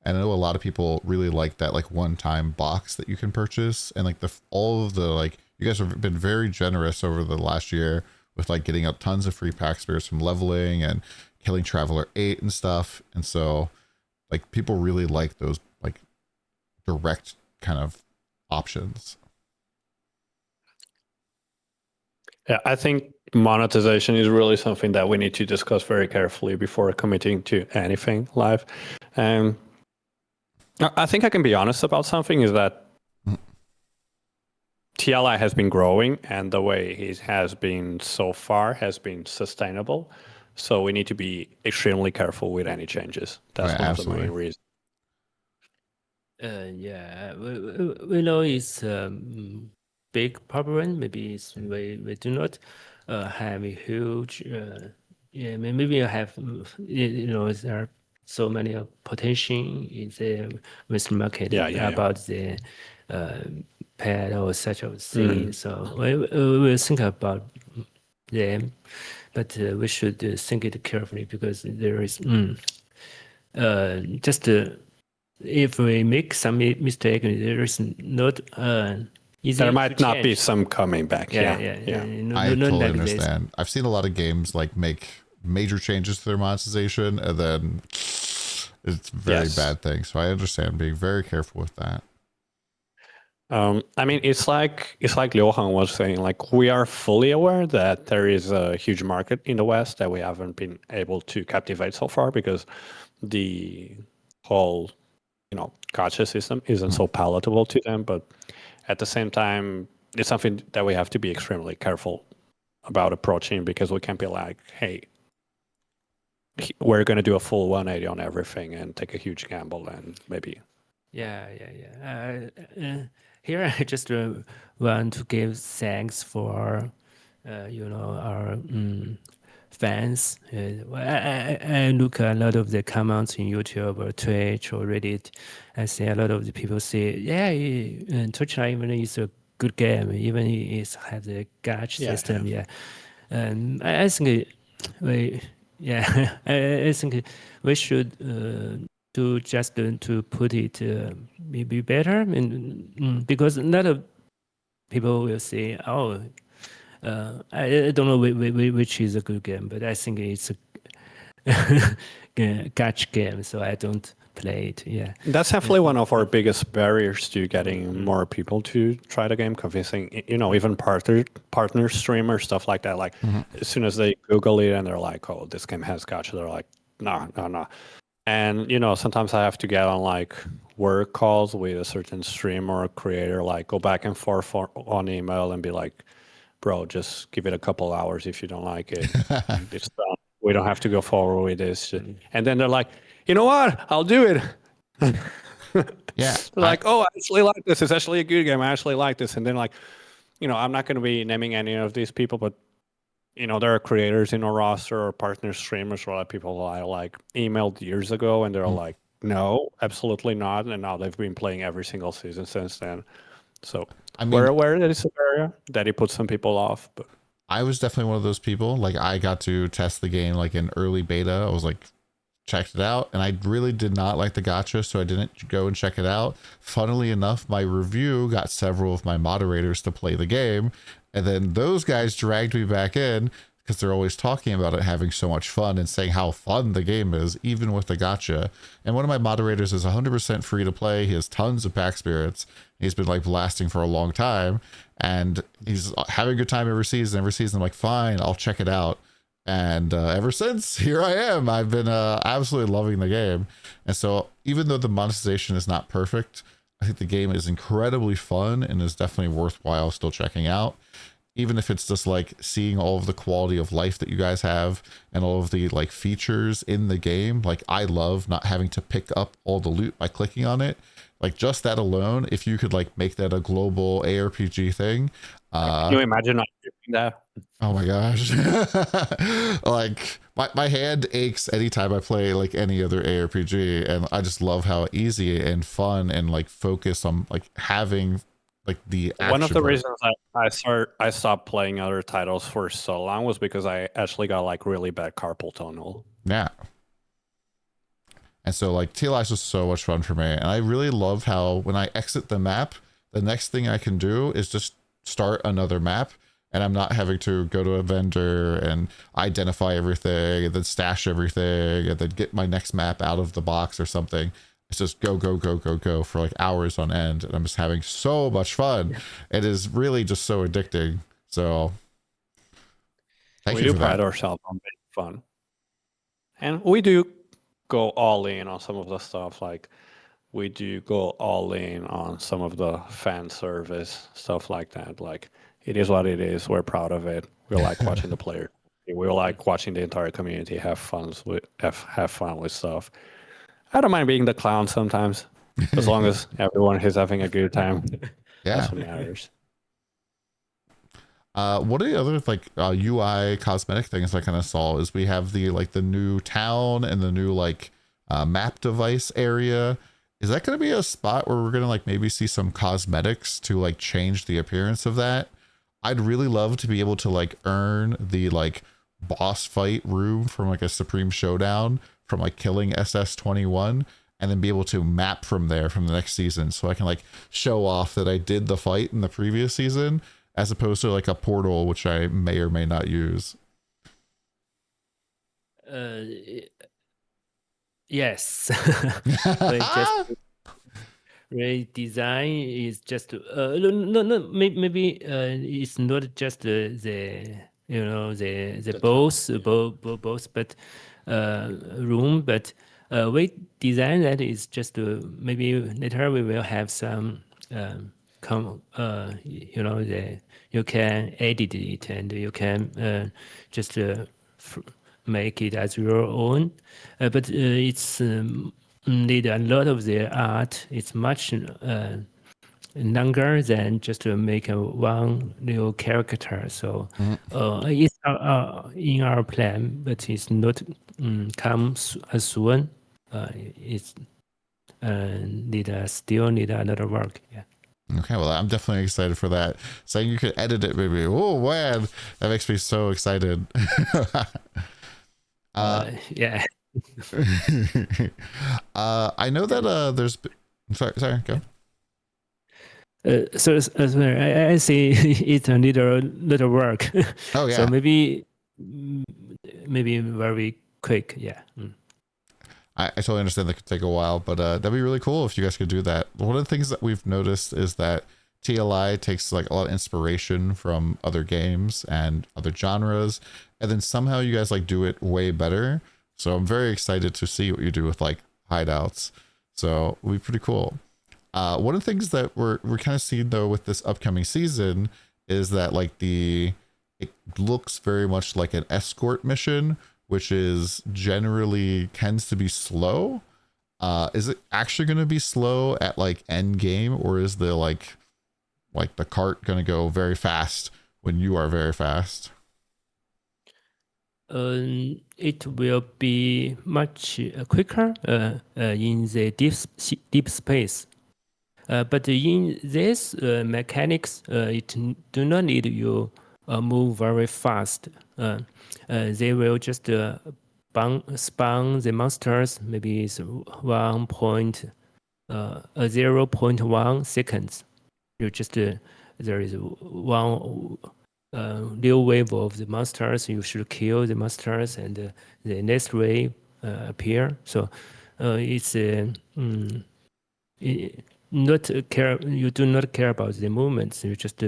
And I know a lot of people really like that like one-time box that you can purchase, and like all of the like you guys have been very generous over the last year with like getting up tons of free pack spares from leveling and killing Traveler 8 and stuff. And so like people really like those like direct kind of options. Yeah, I think monetization is really something that we need to discuss very carefully before committing to anything live. I think I can be honest about something is that TLI has been growing, and the way it has been so far has been sustainable. So we need to be extremely careful with any changes. That's Right, one absolutely. of the main reasons. Yeah, we know it's big problem. Maybe it's, we do not have a huge. Yeah, maybe we have there are so many potential in the Western market about the pet or such a thing. So we will think about them, but we should think it carefully because there is just. If we make some mistake, there is not easy. There might not be some coming back. Yeah. I totally understand. I've seen a lot of games like make major changes to their monetization, and then it's very bad thing. So I understand being very careful with that. I mean, it's like Liu Heng was saying. Like we are fully aware that there is a huge market in the West that we haven't been able to captivate so far because the whole gacha system isn't so palatable to them, but at the same time, it's something that we have to be extremely careful about approaching because we can't be like, hey, we're going to do a full 180 on everything and take a huge gamble and maybe. Yeah. Here I just want to give thanks for, our fans. I look at a lot of the comments in YouTube or Twitch or Reddit. I see a lot of the people say, Torchlight even is a good game, even it has a gacha system. Yeah. And I think I think we should do just to put it maybe better, because a lot of people will say, oh. I don't know which is a good game, but I think it's a gacha game, so I don't play it. Yeah. That's definitely one of our biggest barriers to getting more people to try the game. Convincing, even partner streamers, stuff like that. Like as soon as they Google it and they're like, "Oh, this game has gacha," they're like, "No, no, no." And sometimes I have to get on like work calls with a certain streamer or creator, like go back and forth on email and be like, "Bro, just give it a couple hours. If you don't like it, it's done. We don't have to go forward with this." And then they're like, "You know what? I'll do it." Yeah. Like, "Oh, I actually like this. It's actually a good game. I actually like this." And then like, I'm not going to be naming any of these people, but there are creators in our roster or partner streamers or other people I like emailed years ago, and they're like, "No, absolutely not." And now they've been playing every single season since then. So we're aware that it's an area that it puts some people off, but I was definitely one of those people. Like I got to test the game like in early beta. I was like, checked it out, and I really did not like the gacha, so I didn't go and check it out. Funnily enough, my review got several of my moderators to play the game, and then those guys dragged me back in because they're always talking about it having so much fun and saying how fun the game is, even with the gacha. And one of my moderators is 100% free to play. He has tons of pack spirits. He's been like blasting for a long time, and he's having a good time every season. I'm like, fine, I'll check it out. And ever since, here I am. I've been absolutely loving the game. And so even though the monetization is not perfect, I think the game is incredibly fun and is definitely worthwhile still checking out. Even if it's just like seeing all of the quality of life that you guys have and all of the like features in the game. Like I love not having to pick up all the loot by clicking on it. Like just that alone, if you could like make that a global ARPG thing. Can you imagine not doing that? Oh my gosh. Like my hand aches anytime I play like any other ARPG, and I just love how easy and fun and like focus on like having like the action. One of the reasons I stopped playing other titles for so long was because I actually got like really bad carpal tunnel. Yeah. And so like TLI's was so much fun for me, and I really love how when I exit the map, the next thing I can do is just start another map, and I'm not having to go to a vendor and identify everything and then stash everything and then get my next map out of the box or something. It's just go for like hours on end, and I'm just having so much fun. Yeah. It is really just so addicting. So we do pride ourselves on being fun, and we do go all in on some of the stuff. Like we do go all in on some of the fan service stuff like that. Like it is what it is. We're proud of it. We like watching the player. We like watching the entire community have fun with stuff. I don't mind being the clown sometimes, as long as everyone is having a good time. Yeah, that's what matters. What are the other like UI cosmetic things I kind of saw is we have the like the new town and the new like map device area. Is that going to be a spot where we're going to like maybe see some cosmetics to like change the appearance of that? I'd really love to be able to like earn the like boss fight room from like a Supreme Showdown from like killing SS21, and then be able to map from there from the next season, so I can like show off that I did the fight in the previous season, as opposed to like a portal, which I may or may not use. Yes. Redesign is just no maybe it's not just the both but room, but we design that is just maybe later we will have some you can edit it and you can just make it as your own, but it's need a lot of the art. It's much longer than just to make one new character. So it's in our plan, but it's not comes as soon. It's still need another work. Yeah. Okay, well, I'm definitely excited for that. Saying you could edit it, maybe. Oh man, that makes me so excited. Yeah. I know that there's. Sorry, go. So I see it's a little work. Oh yeah. So maybe very quick. Yeah. I totally understand that could take a while, but that'd be really cool if you guys could do that. One of the things that we've noticed is that TLI takes like a lot of inspiration from other games and other genres, and then somehow you guys like do it way better. So I'm very excited to see what you do with like hideouts. So it'll be pretty cool. One of the things that we're kind of seeing though with this upcoming season is that like it looks very much like an escort mission, which is generally tends to be slow. Is it actually going to be slow at like end game, or is the like the cart going to go very fast when you are very fast? It will be much quicker in the deep space. But in this mechanics, it do not need you move very fast. They will just spawn the monsters. Maybe it's 0.1 seconds. You just there is one new wave of the monsters. You should kill the monsters, and the next wave appear. So it's not care. You do not care about the movements. You just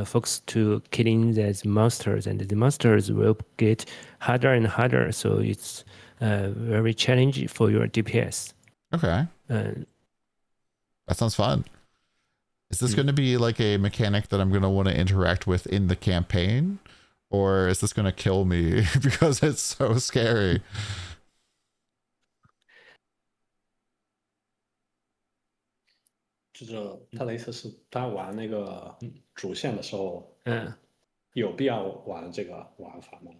focus to killing these monsters, and the monsters will get harder and harder. So it's very challenging for your DPS. Okay, that sounds fun. Is this going to be like a mechanic that I'm going to want to interact with in the campaign, or is this going to kill me because it's so scary? 就是他的意思是，他玩那个主线的时候，嗯，有必要玩这个玩法吗？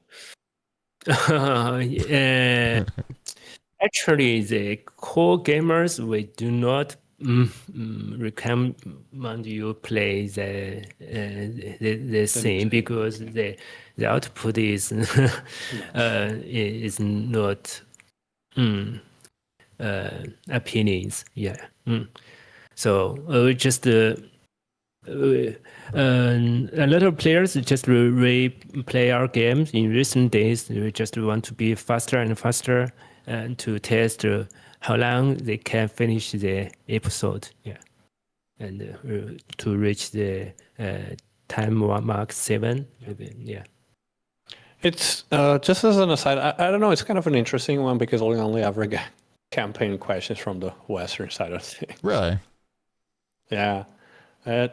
Actually, the core gamers, we do not recommend you play the scene because the output is is not opinions. Yeah. So we just a lot of players just replay our games in recent days. We just want to be faster and faster and to test how long they can finish the episode. Yeah, and to reach the time mark 7. Yeah. It's just as an aside, I don't know. It's kind of an interesting one because we only ever get campaign questions from the Western side of things. Really? Yeah. I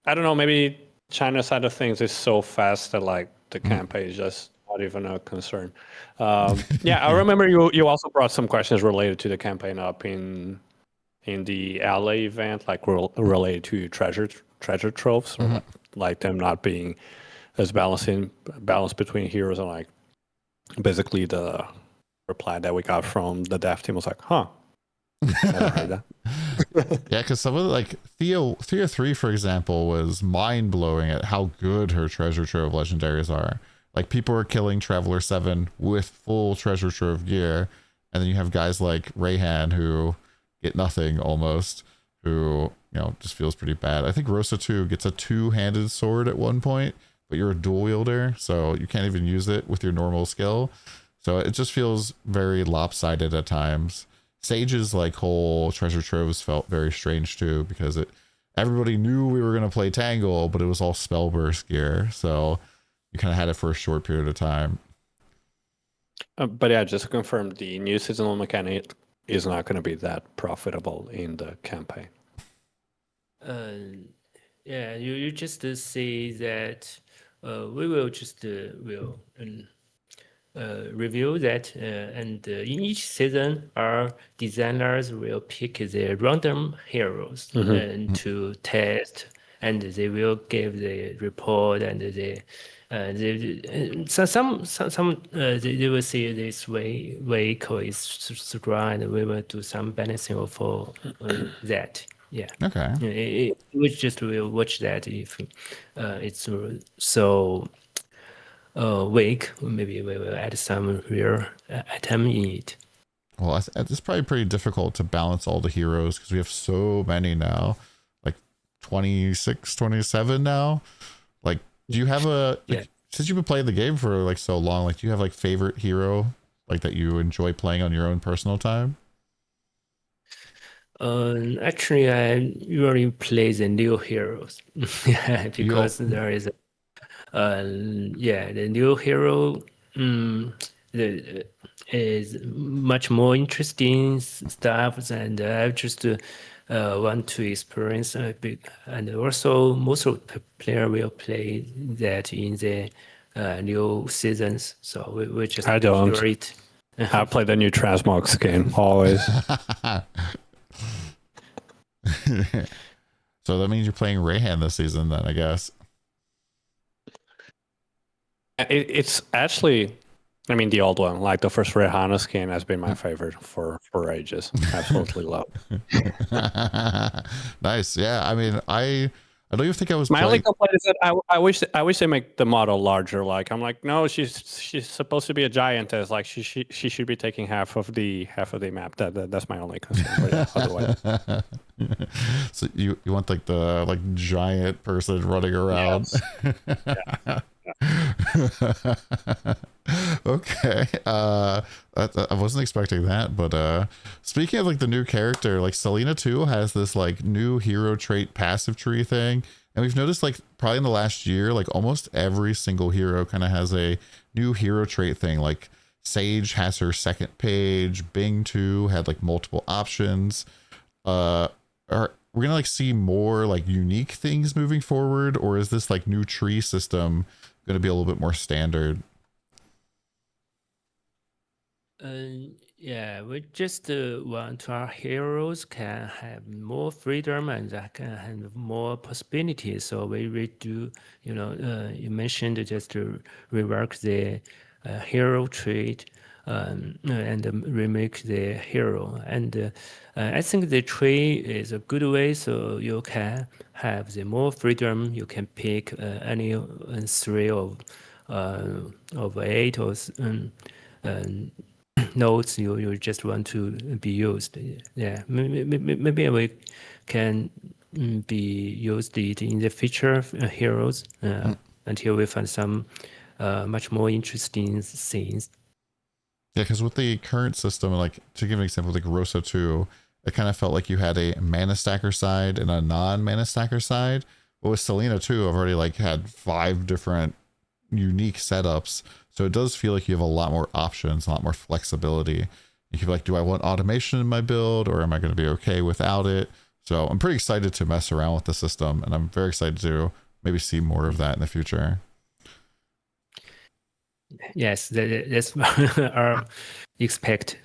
don't know. Maybe China side of things is so fast that like the campaign is just not even a concern. Yeah, I remember you also brought some questions related to the campaign up in the LA event, like related to treasure troves, or like them not being as balance between heroes, and like basically the reply that we got from the dev team was like, huh. Never heard that. Yeah, because some of the, like Theo 3, for example, was mind blowing at how good her treasure trove legendaries are. Like people are killing Traveler 7 with full treasure trove gear, and then you have guys like Rayhan who get nothing almost, who just feels pretty bad. I think Rosa 2 gets a 2-handed sword at one point, but you're a dual wielder, so you can't even use it with your normal skill. So it just feels very lopsided at times. Sage's like whole treasure troves felt very strange too, because everybody knew we were going to play Tangle, but it was all spell burst gear, so you kind of had it for a short period of time. But yeah, just to confirm, the new seasonal mechanic is not going to be that profitable in the campaign. Yeah, you just say that we will just review that, and in each season our designers will pick the random heroes and to test, and they will give the report, and they will say this vehicle is strong, and we will do some balancing for that. Yeah. Okay. We just will watch that if it's so weak. Maybe we will add some rare item in it. Well, it's probably pretty difficult to balance all the heroes because we have so many now, like 26, 27 now. Like, do you have since you've been playing the game for like so long, like, do you have like favorite hero, like that you enjoy playing on your own personal time? Actually, I usually play the new heroes You because there is, the new hero the, is much more interesting stuff, and I just want to experience a bit. And also, most of the player will play that in the new seasons, so we just I don't. hear it. I play the new Transmog skin always. So that means you're playing Rayhan this season then, I guess. It's actually, I mean, the old one, like the first Rehana skin, has been my favorite for ages. Absolutely love. Nice. Yeah. I mean, I don't even think I was My only playing. complaint is that I wish they make the model larger. Like I'm like, no, she's supposed to be a giantess. Like she should be taking half of the map. That's my only concern. But yeah, otherwise. So you want like the giant person running around. Yes. Okay. I wasn't expecting that, but speaking of like the new character, like Selena 2 has this like new hero trait passive tree thing, and we've noticed like probably in the last year, like almost every single hero kind of has a new hero trait thing. Like Sage has her second page, Bing 2 had like multiple options. Are we're gonna like see more like unique things moving forward, or is this like new tree system going to be a little bit more standard? Yeah, we just want our heroes can have more freedom and that can have more possibilities. So we do, you mentioned just to rework the hero trait and remake the hero. And I think the tree is a good way so you can have the more freedom. You can pick any three of eight or nodes you just want to be used. Yeah, maybe we can be used it in the future heroes until we find some much more interesting things. Yeah, because with the current system, like to give an example, like Rosa 2, it kind of felt like you had a mana stacker side and a non-mana stacker side. But with Selena 2, I've already like had 5 different unique setups. So it does feel like you have a lot more options, a lot more flexibility. You can be like, do I want automation in my build, or am I going to be okay without it? So I'm pretty excited to mess around with the system, and I'm very excited to maybe see more of that in the future. Yes, that's our expect.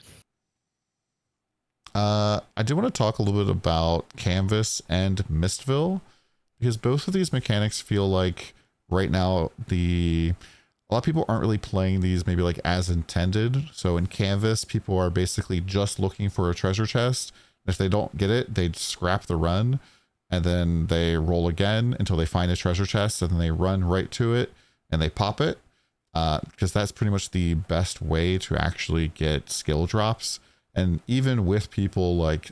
I do want to talk a little bit about Canvas and Mistville, because both of these mechanics feel like right now a lot of people aren't really playing these maybe like as intended. So in Canvas, people are basically just looking for a treasure chest. If they don't get it, they scrap the run, and then they roll again until they find a treasure chest, and then they run right to it and they pop it. Because that's pretty much the best way to actually get skill drops. And even with people like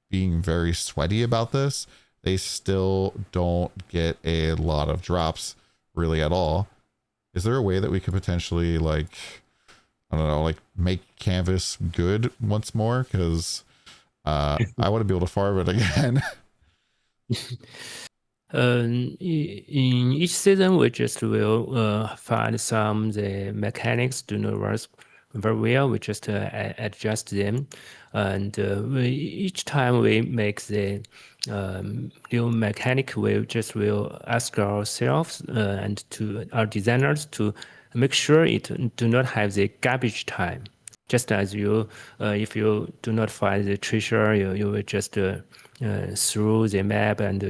being very sweaty about this, they still don't get a lot of drops really at all. Is there a way that we could potentially like, I don't know, like make Canvas good once more? Because I want to be able to farm it again. In each season, we just will find some the mechanics do not work very well. We just adjust them, and each time we make the new mechanic, we just will ask ourselves and to our designers to make sure it do not have the garbage time. Just as you, if you do not find the treasure, you will just through the map and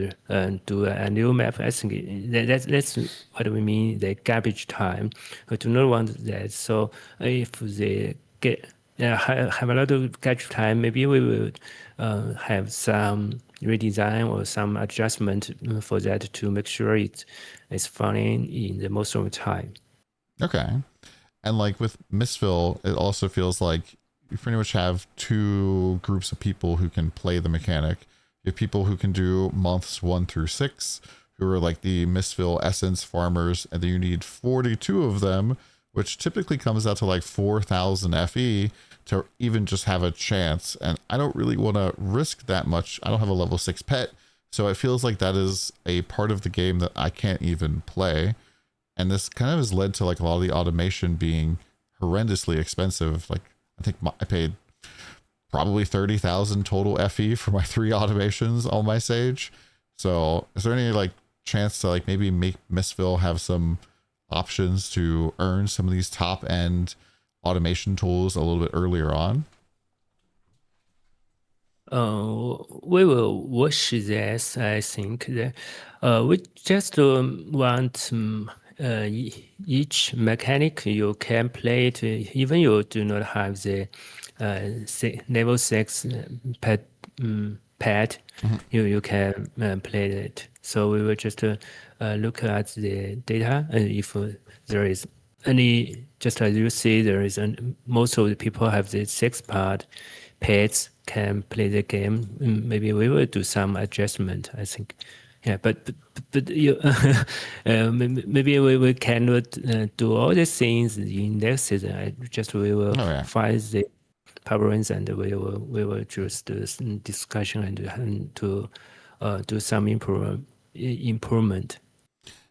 do a new map. I think that's what we mean, the garbage time. We do not want that. So if they have a lot of garbage time, maybe we will have some redesign or some adjustment for that to make sure it's funny in the most of the time. Okay. And like with Mistville, it also feels like you pretty much have 2 groups of people who can play the mechanic. You have people who can do months 1 through 6, who are like the Mistville essence farmers, and then you need 42 of them, which typically comes out to like 4,000 FE to even just have a chance. And I don't really want to risk that much. I don't have a level 6 pet, so it feels like that is a part of the game that I can't even play. And this kind of has led to like a lot of the automation being horrendously expensive. Like I think I paid probably 30,000 total FE for my 3 automations on my Sage. So is there any like chance to like maybe make Mistville have some options to earn some of these top end automation tools a little bit earlier on? We will watch this. I think that we just want each mechanic you can play it, even you do not have the level 6 pad. You can play it. So we will just look at the data, and if there is any, just as you see, there is most of the people have the 6 part pets can play the game. Maybe we will do some adjustment, I think. Yeah, but you maybe we cannot do all the things in next season. We will find the problems, and we will just do some discussion and to do some improvement.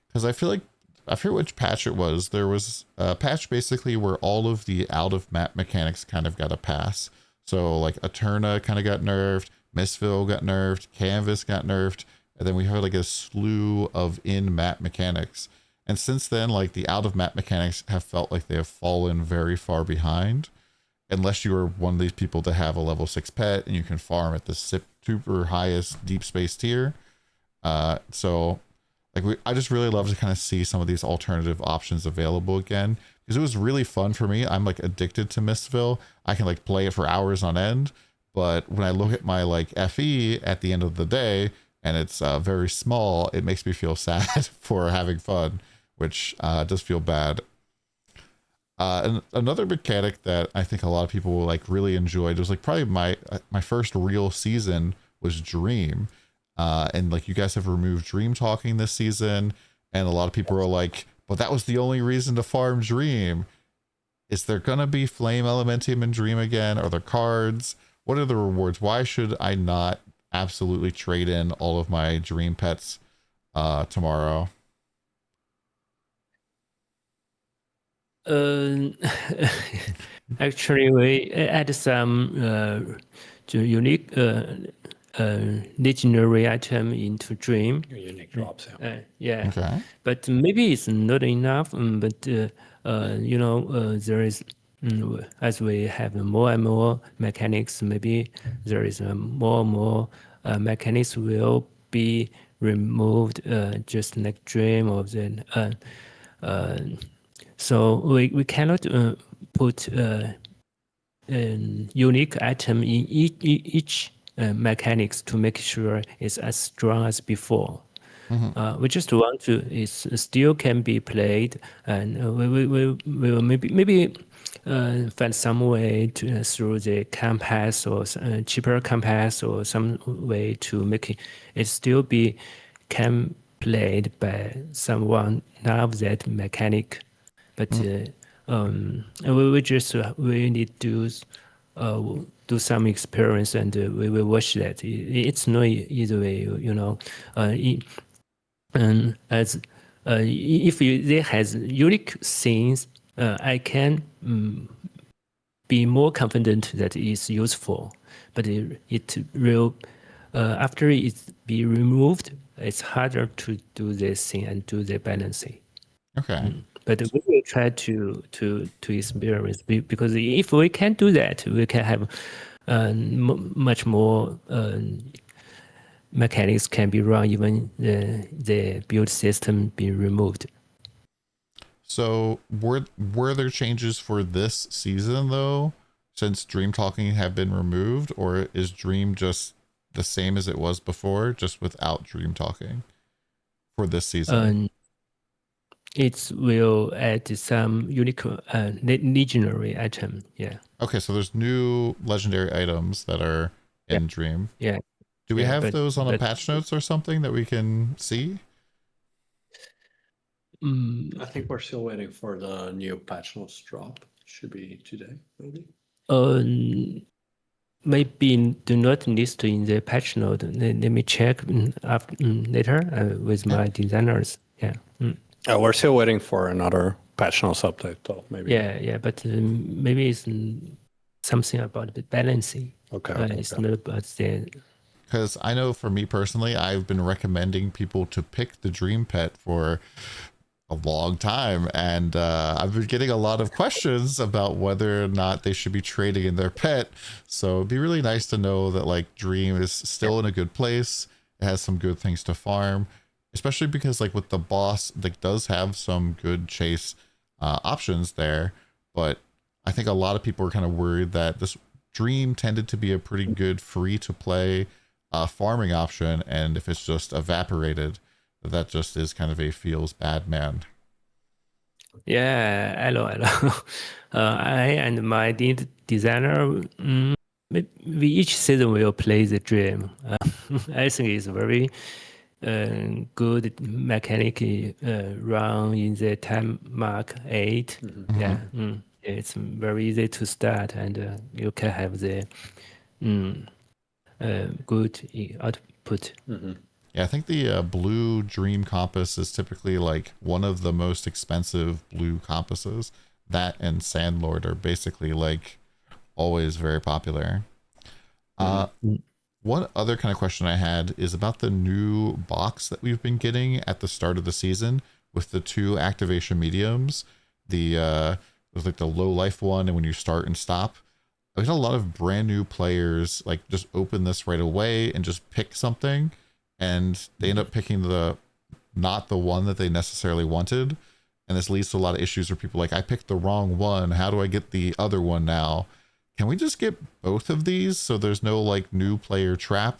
Because I feel like, I forget which patch it was. There was a patch basically where all of the out of map mechanics kind of got a pass. So like Eterna kind of got nerfed, Mistville got nerfed, Canvas got nerfed, and then we had like a slew of in-map mechanics. And since then, like the out-of-map mechanics have felt like they have fallen very far behind, unless you are one of these people that have a level 6 pet and you can farm at the super highest deep space tier. So like I just really love to kind of see some of these alternative options available again, because it was really fun for me. I'm like addicted to Mistville. I can like play it for hours on end, but when I look at my like FE at the end of the day and it's very small, it makes me feel sad for having fun, which does feel bad. And another mechanic that I think a lot of people will like really enjoyed was like probably my first real season was Dream. And like you guys have removed Dream Talking this season, and a lot of people are like, but that was the only reason to farm Dream. Is there gonna be Flame Elementium in Dream again? Are there cards? What are the rewards? Why should I not absolutely trade in all of my Dream pets tomorrow? Actually, we add some unique legendary item into Dream. Unique drops, yeah. Okay. But maybe it's not enough. But there is, as we have more and more mechanics, maybe there is more and more mechanics will be removed, just like Dream or then. So we cannot put a unique item in each mechanics to make sure it's as strong as before. We just want to, it still can be played, and we will maybe find some way to, through the compass or cheaper compass or some way to make it still be can played by someone of that mechanic. But we need to do some experience, and we will watch that. It's not either way, and as if there has unique things, I can be more confident that it's useful. But it will after it be removed, it's harder to do this thing and do the balancing. Okay. But we will try to experience, because if we can do that, we can have much more mechanics can be run, even the build system be removed. So were there changes for this season though, since Dream Talking have been removed, or is Dream just the same as it was before, just without Dream Talking for this season? It will add some unique legendary item. Yeah. Okay, so there's new legendary items that are in Dream. Yeah. Do we have those on the patch notes or something that we can see? Mm, I think we're still waiting for the new patch notes drop. Should be today, maybe. maybe do not list in the patch note. Let me check after, later with my designers. Yeah. We're still waiting for another patch notes update, though. Maybe. Yeah. But maybe it's something about the balancing. Okay. It's not about the. Because I know for me personally, I've been recommending people to pick the dream pet for a long time, and I've been getting a lot of questions about whether or not they should be trading in their pet. So it'd be really nice to know that like Dream is still in a good place. It has some good things to farm, especially because like with the boss, like does have some good chase options there. But I think a lot of people are kind of worried that this Dream tended to be a pretty good free to play farming option, and if it's just evaporated, that just is kind of a feels bad man. Yeah, hello. I and my designer, we each season will play the dream. I think it's very good mechanic run in the time mark 8. Yeah, it's very easy to start, and you can have the good output. Yeah, I think the blue Dream Compass is typically like one of the most expensive blue compasses. That and Sandlord are basically like always very popular. One other kind of question I had is about the new box that we've been getting at the start of the season with the 2 activation mediums. The with like the low life one and when you start and stop. I've had a lot of brand new players like just open this right away and just pick something, and they end up picking not the one that they necessarily wanted, and this leads to a lot of issues where people are like, I picked the wrong one, how do I get the other one now? Can we just get both of these so there's no like new player trap?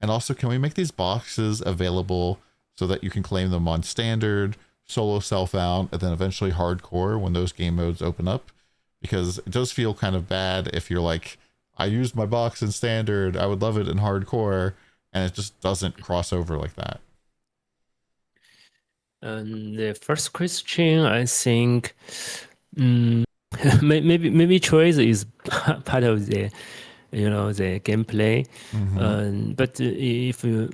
And also, can we make these boxes available so that you can claim them on standard, solo, self-found, and then eventually hardcore when those game modes open up? Because it does feel kind of bad if you're like, I used my box in standard, I would love it in hardcore, and it just doesn't cross over like that. The first question, I think, maybe choice is part of the, the gameplay. But if you,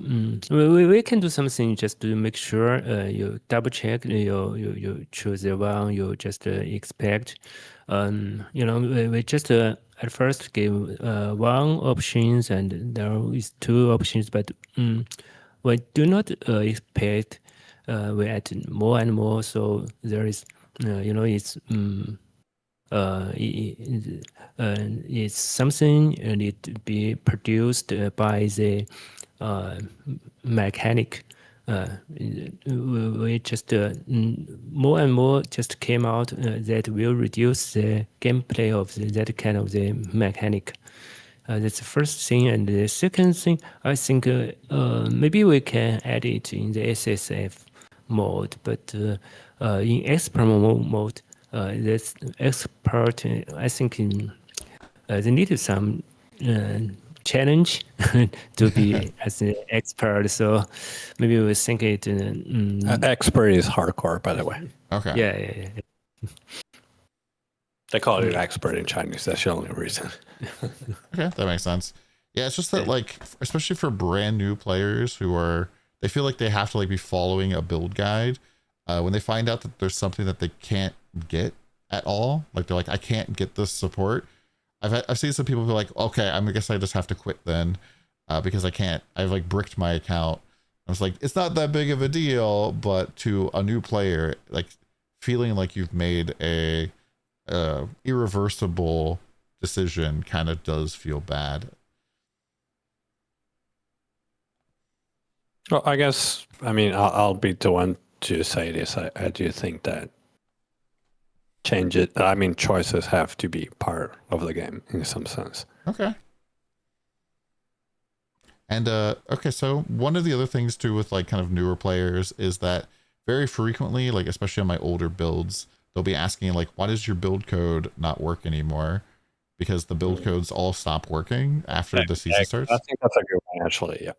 we can do something just to make sure you double check, you choose the one you just expect. We just at first give one options, and there is 2 options, but we do not expect we add more and more. So there is, it's it's something need to be produced by the mechanic. We just more and more just came out that will reduce the gameplay of that kind of the mechanic. That's the first thing. And the second thing, I think maybe we can add it in the SSF mode, but in expert mode, that's expert. I think they need some challenge to be as an expert. So maybe we think it. Expert is hardcore, by the way. Okay. Yeah. They call it expert in Chinese. That's the only reason. Okay, that makes sense. Yeah, it's just that like, especially for brand new players they feel like they have to like be following a build guide. When they find out that there's something that they can't get at all, like they're like, I can't get this support. I've seen some people be like, okay, I guess I just have to quit then, because I've like bricked my account. I was like, it's not that big of a deal, but to a new player, like feeling like you've made a irreversible decision kind of does feel bad. Well, I guess, I'll be the one to say this. I do think that choices have to be part of the game in some sense. Okay. And okay, so one of the other things too with like kind of newer players is that very frequently, like especially on my older builds, they'll be asking like, why does your build code not work anymore? Because the build codes all stop working after the season starts. I think that's a good one, actually. Yeah.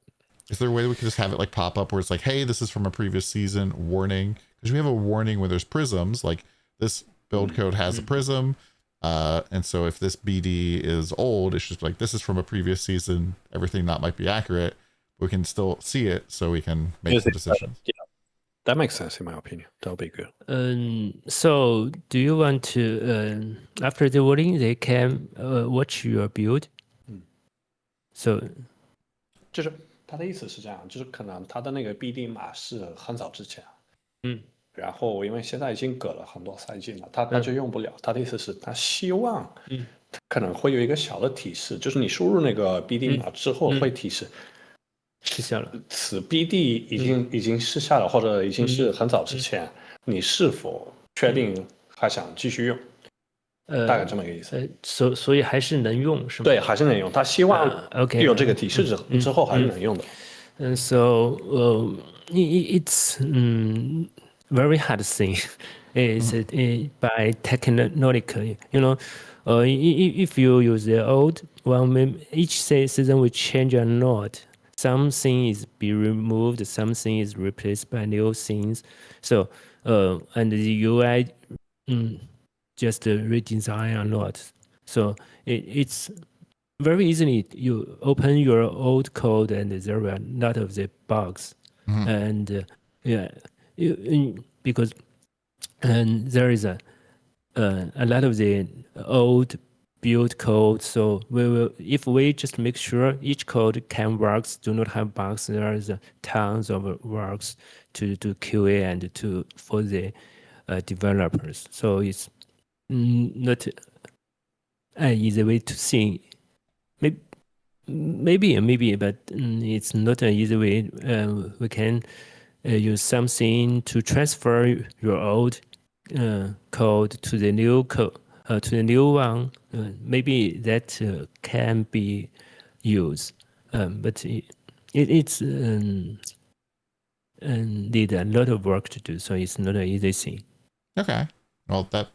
Is there a way that we could just have it like pop up where it's like, hey, this is from a previous season, warning? Because we have a warning when there's prisms, like this build code has a prism. And so if this BD is old, it's just like, this is from a previous season, everything that might be accurate. We can still see it so we can make some decisions. Yeah, that makes sense in my opinion. That'll be good. So do you want to after the voting they can watch your build? So 就是他的意思是这样，就是可能他的那个 BD 码是很早之前，然后因为现在已经隔了很多赛季了，他就用不了。他的意思是，他希望，可能会有一个小的提示，就是你输入那个 BD 码之后会提示，失效了，此 BD 已经失效了，或者已经是很早之前，你是否确定还想继续用？大概这么一个意思。所以还是能用是吗？对，还是能用。他希望有这个提示之后还是能用的。So it's very hard thing. It's by technologically, you know, if you use the old, well, each season will change a lot. Something is be removed, something is replaced by new things. So and the UI just redesign a lot. So it's very easily you open your old code and there are a lot of the bugs. And because there is a lot of the old build code. So we will, if we just make sure each code can works, do not have bugs, there is tons of works to do QA and for the developers. So it's not an easy way to see. Maybe, but it's not an easy way. We can use something to transfer your old code to the new code, to the new one. Maybe that can be used, but it's need a lot of work to do. So it's not an easy thing. Okay, well that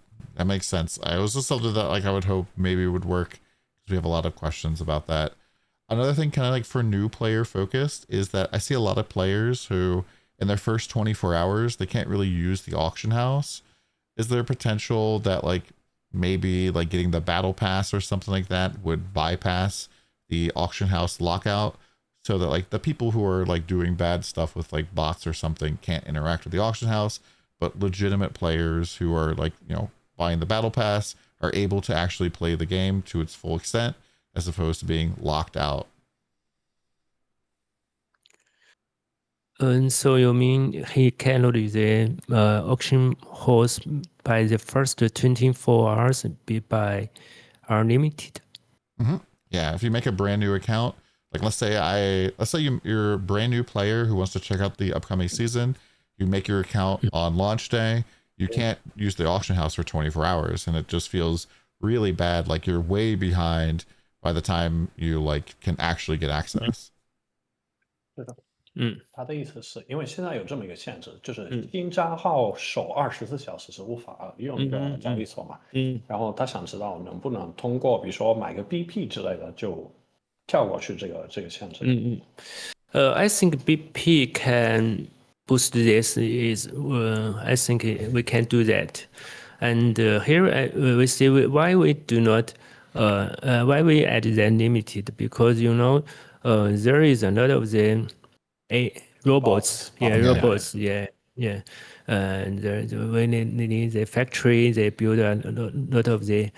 makes sense. I was just something that like I would hope maybe would work because we have a lot of questions about that. Another thing kind of like for new player focused is that I see a lot of players who in their first 24 hours, they can't really use the auction house. Is there potential that like maybe like getting the battle pass or something like that would bypass the auction house lockout so that like the people who are like doing bad stuff with like bots or something can't interact with the auction house, but legitimate players who are like, you know, buying the battle pass are able to actually play the game to its full extent as opposed to being locked out. And so you mean he cannot use the auction house by the first 24 hours by unlimited? Yeah, if you make a brand new account, like let's say you're a brand new player who wants to check out the upcoming season, you make your account on launch day, you can't use the auction house for 24 hours, and it just feels really bad, like you're way behind by the time you like can actually get access. 他的意思是因为现在有这么一个限制，就是新账号首24小时是无法用这个交易所嘛。然后他想知道能不能通过比如说买个 BP 之类的就跳过去这个限制。I think BP can boost this. I think we can do that. And here we see why we do not, why we add the limited, because you know there is a lot of the robots, robots. And when they need the factory, they build a lot of the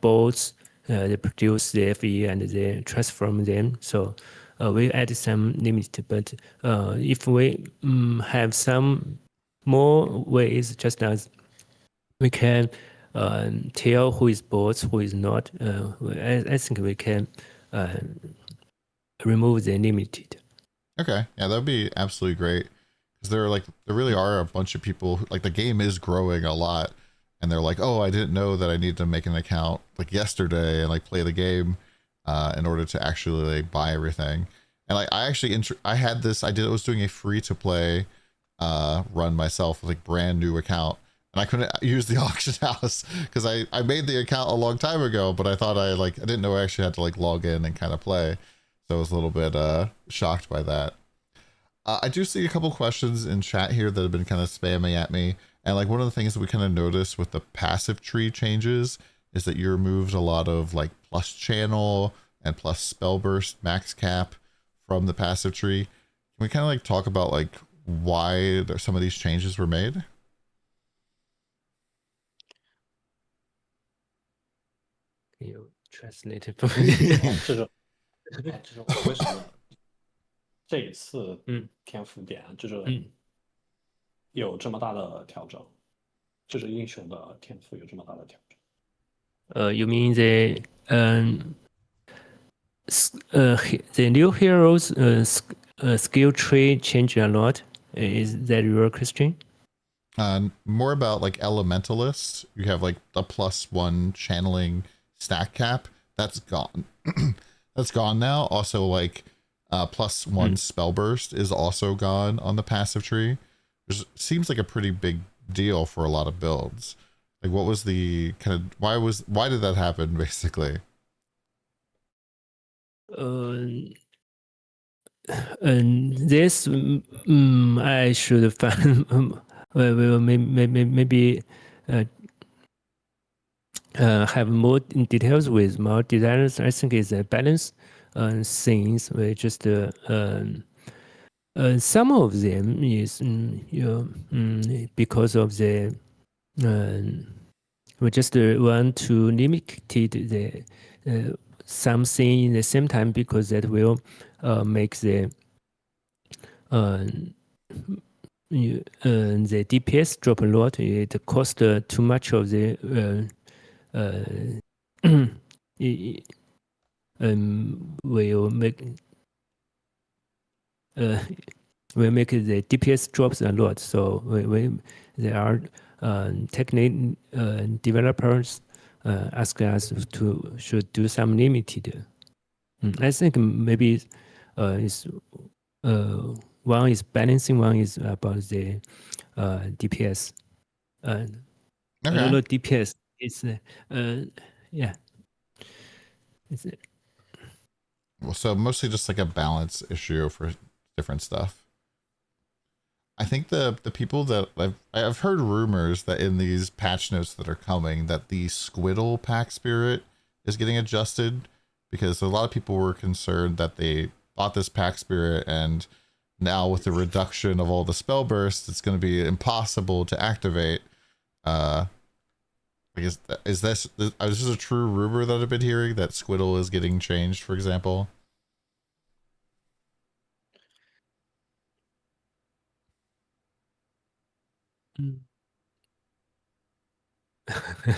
boats. They produce the FE and they transform them. So we add some limit. But if we have some more ways, just as we can tell who is bots, who is not, I think we can remove the limited. Okay, yeah, that would be absolutely great, because there really are a bunch of people who, like, the game is growing a lot, and they're like, oh, I didn't know that I need to make an account like yesterday and like play the game in order to actually like buy everything. And like I was doing a free to play run myself with like brand new account, and I couldn't use the auction house because I made the account a long time ago, but I thought I didn't know I actually had to like log in and kind of play. So I was a little bit shocked by that. I do see a couple questions in chat here that have been kind of spamming at me. And like one of the things that we kind of noticed with the passive tree changes is that you removed a lot of like plus channel and plus spell burst max cap from the passive tree. Can we kind of like talk about like why some of these changes were made? Can you translate it for me? 这种为什么这一次天赋点就是有这么大的调整，就是英雄的天赋有这么大的调整。You mean the new heroes skill tree change a lot? Is that your question? More about like elementalists. You have like a +1 channeling stack cap. That's gone. That's gone now. Also like +1 spell burst is also gone on the passive tree. Which seems like a pretty big deal for a lot of builds. Like what was the kind of why did that happen basically? This I should find. Well, maybe have more details with more designers. I think it's a balance things. We just some of them is because of the we just want to limit the something in the same time because that will make the DPS drop a lot. It costs too much of the will make the DPS drops a lot. So there are technical developers ask us to should do some limited. I think maybe is one is balancing, one is about the DPS. Okay. Low DPS is yeah. It's Well, so mostly just like a balance issue for different stuff. I think the people that I've heard rumors that in these patch notes that are coming that the Squiddle pack spirit is getting adjusted because a lot of people were concerned that they bought this pack spirit and now with the reduction of all the spell bursts, it's going to be impossible to activate. Is this a true rumor that I've been hearing that Squiddle is getting changed, for example?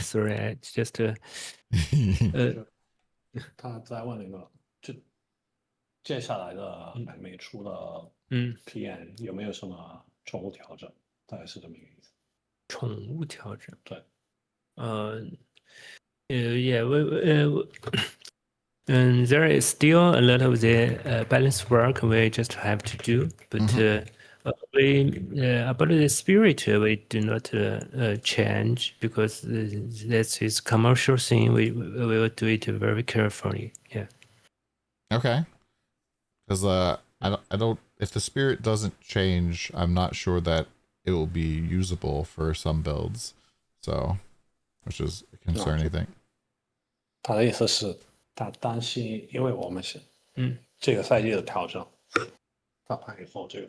Sorry, I just 他在问那个，就接下来的北美出的PM 有没有什么宠物调整？大概是这么一个意思。宠物调整，对，yeah, there is still a lot of the balance work we just have to do, but about the spirit we do not change because that's his commercial thing. We will do it very carefully. Yeah. Okay. Because I don't if the spirit doesn't change, I'm not sure that it will be usable for some builds. So, which is a concern, I think. 他的意思是，他担心，因为我们是这个赛季的调整，他怕以后这个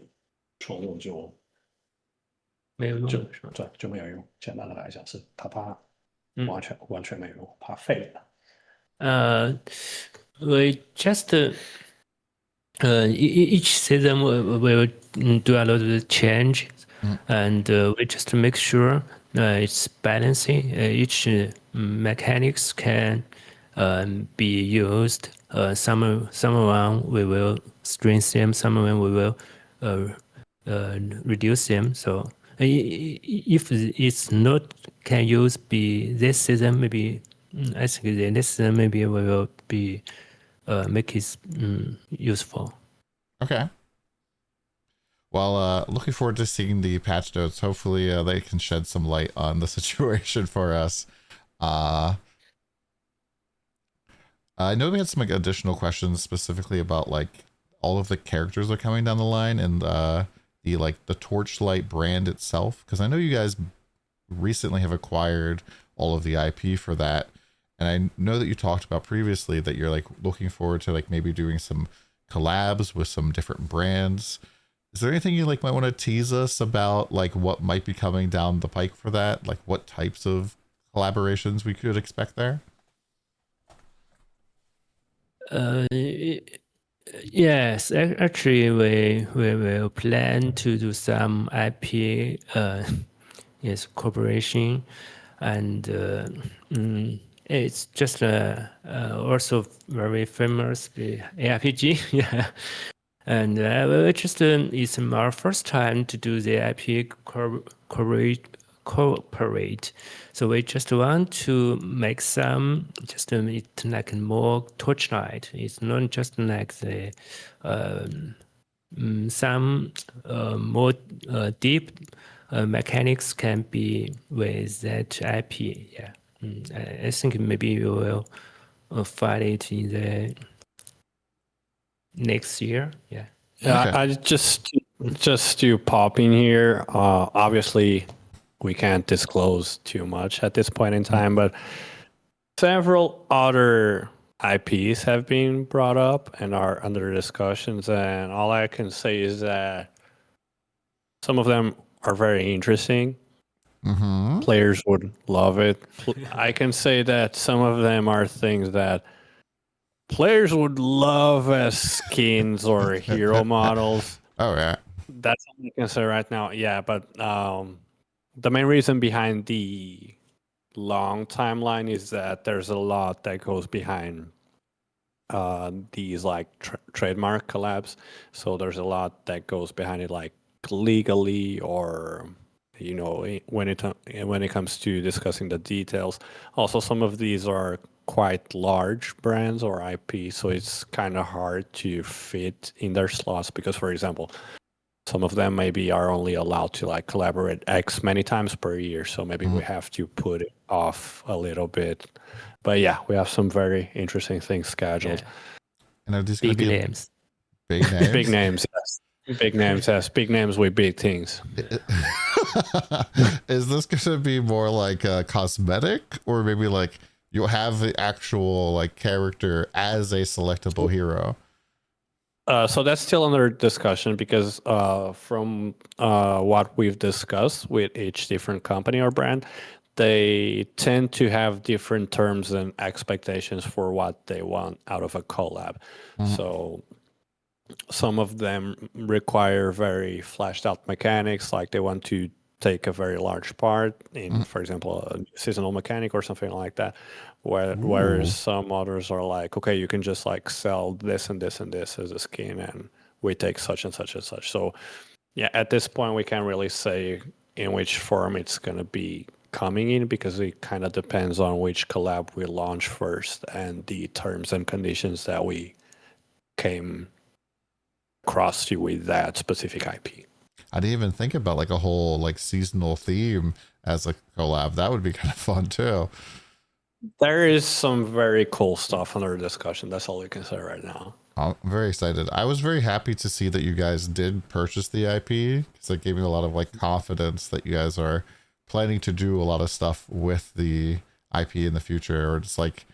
宠物就没有用了是吧？对，就没有用。简单的来讲是，他怕完全没有用，怕废了。We just each season we will do a lot of change, and we just make sure it's balancing. Each mechanics can be used. Someone we will strengthen them. Someone we will reduce them. So if it's not can use be this season, maybe I think the next season maybe we will be make it useful. Okay. Well, looking forward to seeing the patch notes. Hopefully they can shed some light on the situation for us. I know we had some like additional questions specifically about like all of the characters that are coming down the line and the Torchlight brand itself, because I know you guys recently have acquired all of the IP for that, and I know that you talked about previously that you're like looking forward to like maybe doing some collabs with some different brands. Is there anything you like might want to tease us about like what might be coming down the pike for that? Like what types of collaborations we could expect there? Yes, actually, we will plan to do some IP, yes, cooperation, and it's just also very famous ARPG, yeah. And it's our first time to do the IP cooperate. So we just want to make some, just it like more Torchlight. It's not just like the some more deep mechanics can be with that IP. Yeah, I think maybe we will find it in the next year. Yeah. Yeah, Okay. I just to pop in here. Obviously, we can't disclose too much at this point in time, but several other IPs have been brought up and are under discussions. And all I can say is that some of them are very interesting. Mm-hmm. Players would love it. I can say that some of them are things that players would love as skins or hero models. Oh yeah. That's all I can say right now. Yeah, but the main reason behind the long timeline is that there's a lot that goes behind these like trademark collabs. So there's a lot that goes behind it, like legally or when it comes to discussing the details. Also, some of these are quite large brands or IP, so it's kind of hard to fit in their slots because, for example, some of them maybe are only allowed to like collaborate X many times per year, so maybe we have to put it off a little bit. But yeah, we have some very interesting things scheduled. Yeah. And are these going to Big be names. big names? Big names, yes. Big names, yes. Big names with big things. Is this going to be more like a cosmetic, or maybe like you'll have the actual like character as a selectable hero? So that's still under discussion because from what we've discussed with each different company or brand, they tend to have different terms and expectations for what they want out of a collab. So some of them require very fleshed out mechanics, like they want to take a very large part in, for example, a seasonal mechanic or something like that. Whereas some others are like, okay, you can just like sell this and this and this as a skin, and we take such and such and such. So yeah, at this point, we can't really say in which form it's going to be coming in because it kind of depends on which collab we launch first and the terms and conditions that we came across to with that specific IP. I didn't even think about like a whole like seasonal theme as a collab. That would be kind of fun too. There is some very cool stuff under discussion. That's all we can say right now. I'm very excited. I was very happy to see that you guys did purchase the IP because it gave me a lot of like confidence that you guys are planning to do a lot of stuff with the IP in the future, or just like,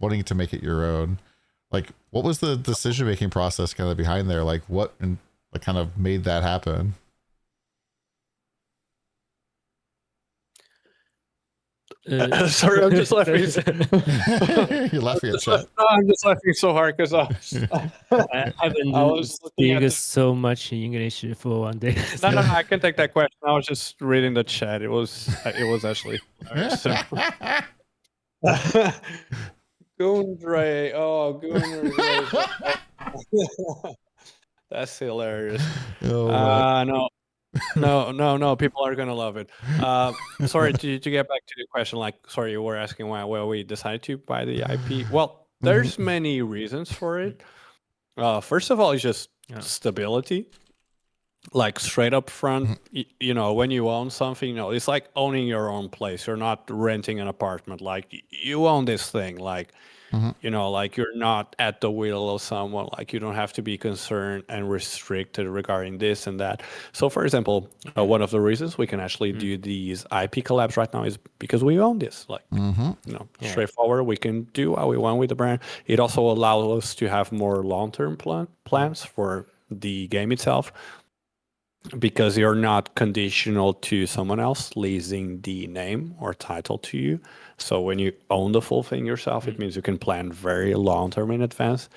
wanting to make it your own. Like, what was the decision making process kind of behind there? Like, what and what kind of made that happen? Sorry, I'm just laughing. You're laughing at chat. No, I'm just laughing so hard because I haven't was looking at speak so much English for one day. No, I can take that question. I was just reading the chat. It was actually Gundre. Oh, Gundre. That's hilarious. No. People are gonna love it. Sorry to get back to the question. Like, sorry, you were asking why we decided to buy the IP. Well, there's many reasons for it. First of all, it's just stability. Like straight up front, when you own something, it's like owning your own place. You're not renting an apartment. Like you own this thing. Like You know, like you're not at the will of someone. Like you don't have to be concerned and restricted regarding this and that. So, for example, one of the reasons we can actually do these IP collabs right now is because we own this. Like, straightforward. We can do what we want with the brand. It also allows us to have more long-term plans for the game itself, because you're not conditional to someone else leasing the name or title to you. So when you own the full thing yourself, it means you can plan very long term in advance.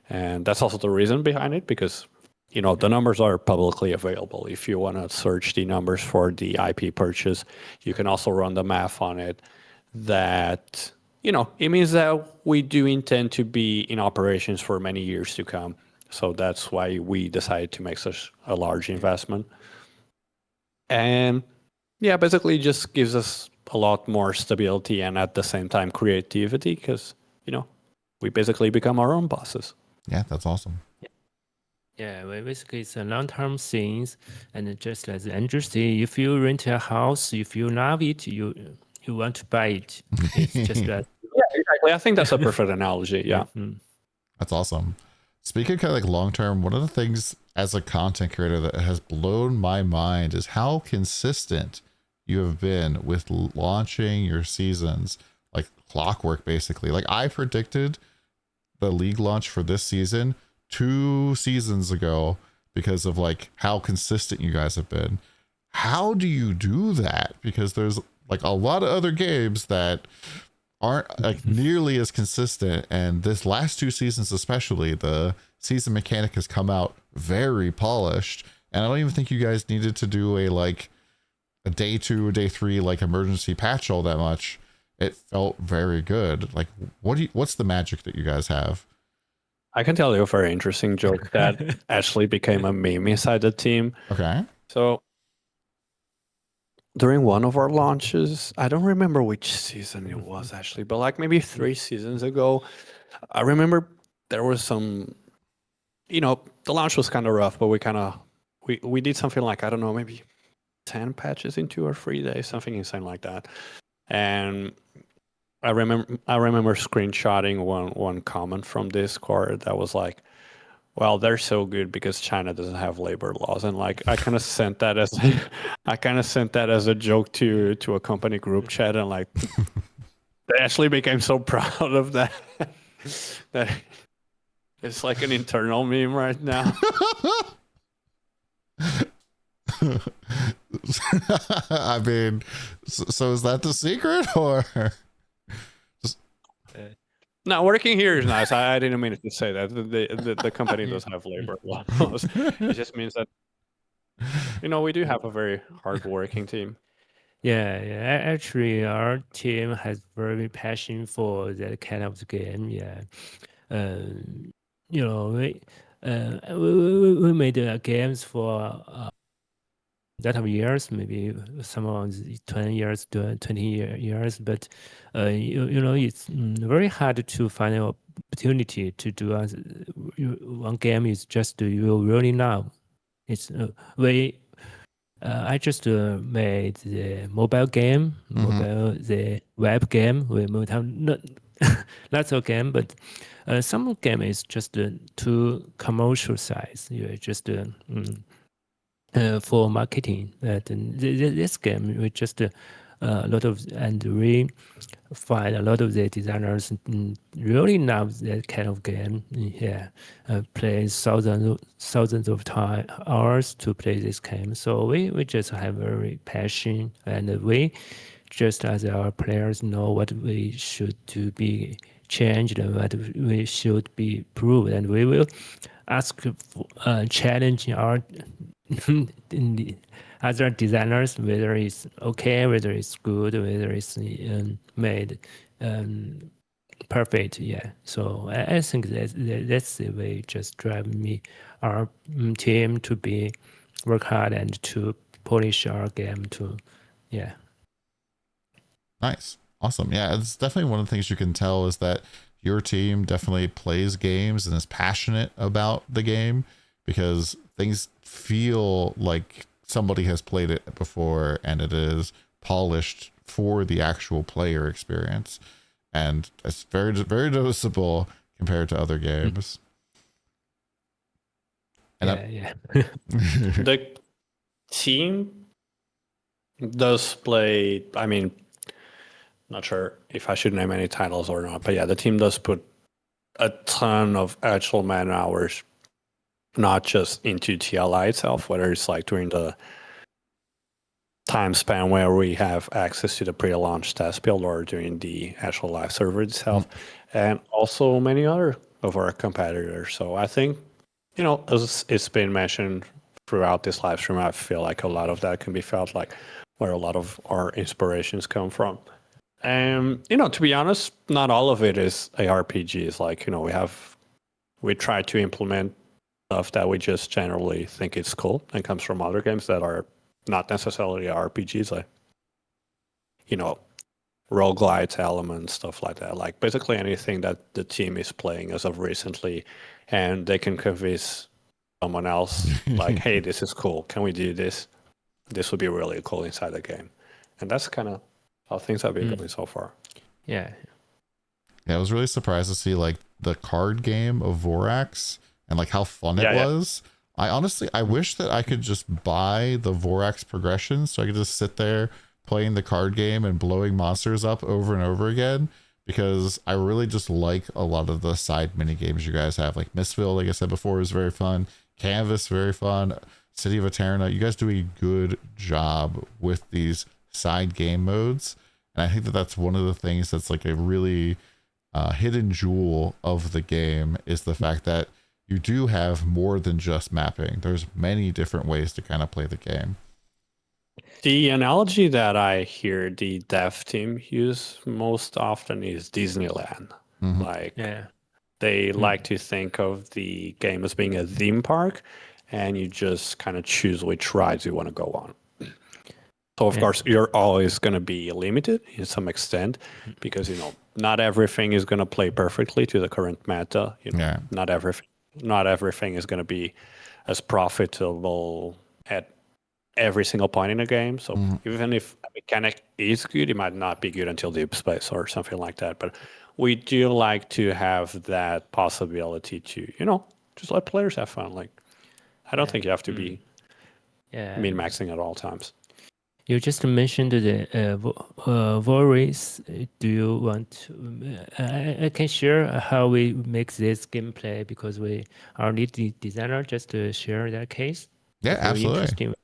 And that's also the reason behind it, because you know the numbers are publicly available. If you want to search the numbers for the IP purchase, you can also run the math on it. That, you know, it means that we do intend to be in operations for many years to come. So that's why we decided to make such a large investment. And yeah, basically it just gives us a lot more stability and at the same time creativity, because, you know, we basically become our own bosses. Yeah, that's awesome. Yeah, well, basically it's a long-term things, and just as Andrew said, if you rent a house, if you love it, you want to buy it. It's just that. Yeah, exactly. I think that's a perfect analogy. Yeah. That's awesome. Speaking of kind of like long term, one of the things as a content creator that has blown my mind is how consistent you have been with launching your seasons, like clockwork, basically. Like I predicted the league launch for this season 2 seasons ago because of like how consistent you guys have been. How do you do that? Because there's like a lot of other games that aren't like nearly as consistent, and this last 2 seasons especially, the season mechanic has come out very polished, and I don't even think you guys needed to do a day 2 or day 3 like emergency patch all that much. It felt very good. Like what's the magic that you guys have? I can tell you a very interesting joke that actually became a meme inside the team. Okay. So during one of our launches, I don't remember which season it was actually, but like maybe 3 seasons ago, I remember there was some, you know, the launch was kind of rough, but we did something like, I don't know, maybe 10 patches in 2 or 3 days, something insane like that. And I remember screenshotting one comment from Discord that was like, well, they're so good because China doesn't have labor laws, and like I kind of sent that as a joke to a company group chat, and like they actually became so proud of that that it's like an internal meme right now. I mean, so is that the secret, or? No, working here is nice. I didn't mean to say that. The company does have labor laws. It just means that, you know, we do have a very hardworking team. Yeah. Actually, our team has very passion for that kind of game. Yeah, you know, we made games for that of years, maybe some of 20 years, 20 years, but you know, it's very hard to find an opportunity to do one game is just you really love. It's I just made the mobile game, the web game. We have lots of game, but some game is just too commercial size. You just for marketing. This game we just a lot of, and we find a lot of the designers really love that kind of game. Yeah, play thousands of hours to play this game. So we just have very passion, and we just as our players know what we should to be changed and what we should be improved, and we will ask for challenge our other designers whether it's okay, whether it's good, whether it's made perfect. Yeah, so I think that's the way just drive me our team to be work hard and to polish our game to Nice. Awesome. Yeah, it's definitely one of the things you can tell is that your team definitely plays games and is passionate about the game, because things feel like somebody has played it before and it is polished for the actual player experience. and it's very very noticeable compared to other games. And yeah. The team does play. I mean, not sure if I should name any titles or not, but yeah, the team does put a ton of actual man hours, not just into TLI itself, whether it's like during the time span where we have access to the pre-launch test build or during the actual live server itself, and also many other of our competitors. So I think, as it's been mentioned throughout this live stream, I feel like a lot of that can be felt like where a lot of our inspirations come from. And, to be honest, not all of it is ARPGs. Like, we try to implement stuff that we just generally think is cool and comes from other games that are not necessarily RPGs, like, roguelite elements, stuff like that. Like basically anything that the team is playing as of recently, and they can convince someone else, like, hey, this is cool. Can we do this? This would be really cool inside the game. And that's kind of how things have been going so far. Yeah. I was really surprised to see like the card game of Vorax and like how fun it was. I wish that I could just buy the Vorax progression so I could just sit there playing the card game and blowing monsters up over and over again, because I really just like a lot of the side mini games you guys have. Like Mistville, like I said before, is very fun. Canvas, very fun. City of Eterna, you guys do a good job with these side game modes, and I think that that's one of the things that's like a really hidden jewel of the game, is the fact that you do have more than just mapping. There's many different ways to kind of play the game. The analogy that I hear the dev team use most often is Disneyland. Like, they like to think of the game as being a theme park, and you just kind of choose which rides you want to go on. So, of course, you're always going to be limited in some extent, because, not everything is going to play perfectly to the current meta. Not everything is going to be as profitable at every single point in a game. So even if a mechanic is good, it might not be good until Deep Space or something like that. But we do like to have that possibility to, just let players have fun. Like, I don't think you have to be min-maxing at all times. You just mentioned the Vorax. Do you want to? I can share how we make this gameplay, because we are lead designer. Just to share that case. Yeah, absolutely.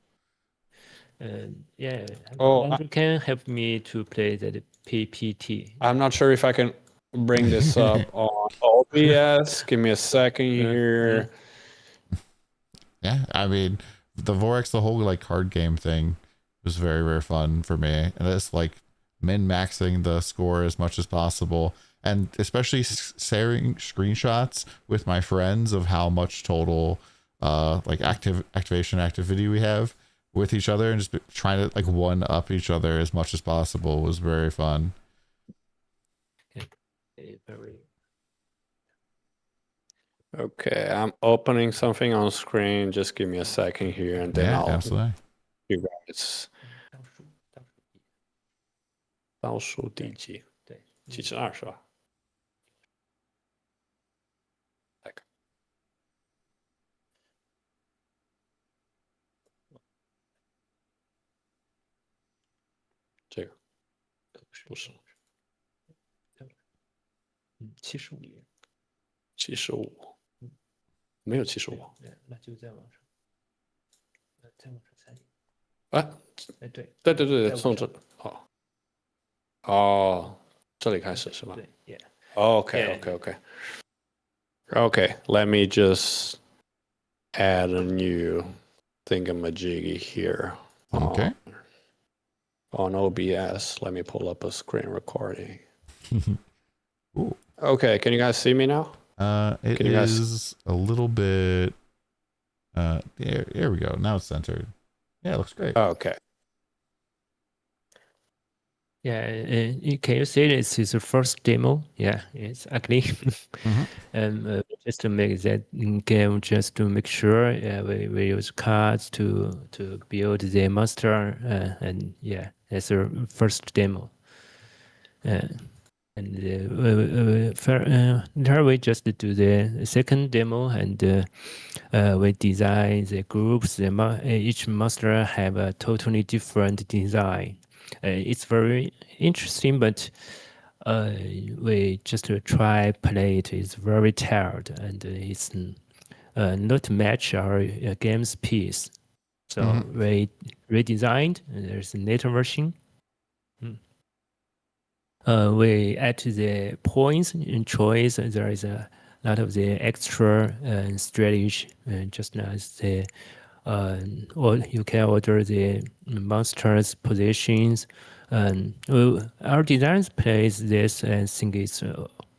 Andrew can help me to play that PPT. I'm not sure if I can bring this up on OBS. Give me a second here. Yeah, I mean, the Vorax, the whole like card game thing was very, very fun for me. And it's like min-maxing the score as much as possible, and especially sharing screenshots with my friends of how much total like activity we have with each other, and just trying to like one up each other as much as possible was very fun. Okay, I'm opening something on screen. Just give me a second here, and then I'll absolutely. You guys. 倒数第几？对，72是吧？这个不是，75，没有75，那就再往上，再往上3。对，从这这里开始是吧？对 Okay, let me just add a new thingamajiggy here. Okay. On OBS, let me pull up a screen recording. Ooh. Okay, can you guys see me now? It is a little bit. There we go. Now it's centered. Yeah, it looks great. Okay. Yeah, can you say this is the first demo? Yeah, it's ugly. Just to make that game, just to make sure we use cards to build the monster, and yeah, it's the first demo. And there we just do the second demo, and we design the groups. Each monster have a totally different design. It's very interesting, but we just try play it. It's very tired, and it's not match our game's piece. So we redesigned. There's a later version. We add the points in choice. There is a lot of the extra strategy, just as the or you can order the monsters positions. Our designers plays this and think it's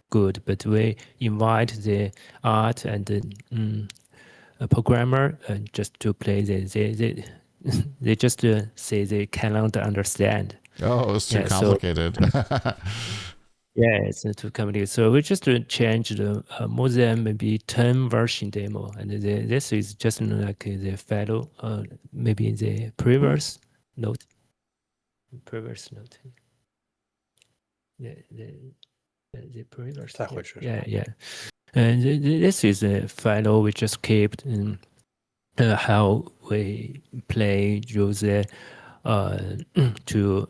good, but we invite the art and the programmer just to play they just say they cannot understand. Oh, it's too Yeah, complicated. Yeah, it's too complicated. So we just changed more than maybe 10 version demo, and this is just like the fellow, maybe the previous note. Yeah, the previous. Yeah. And this is a fellow we just kept in how we play use to.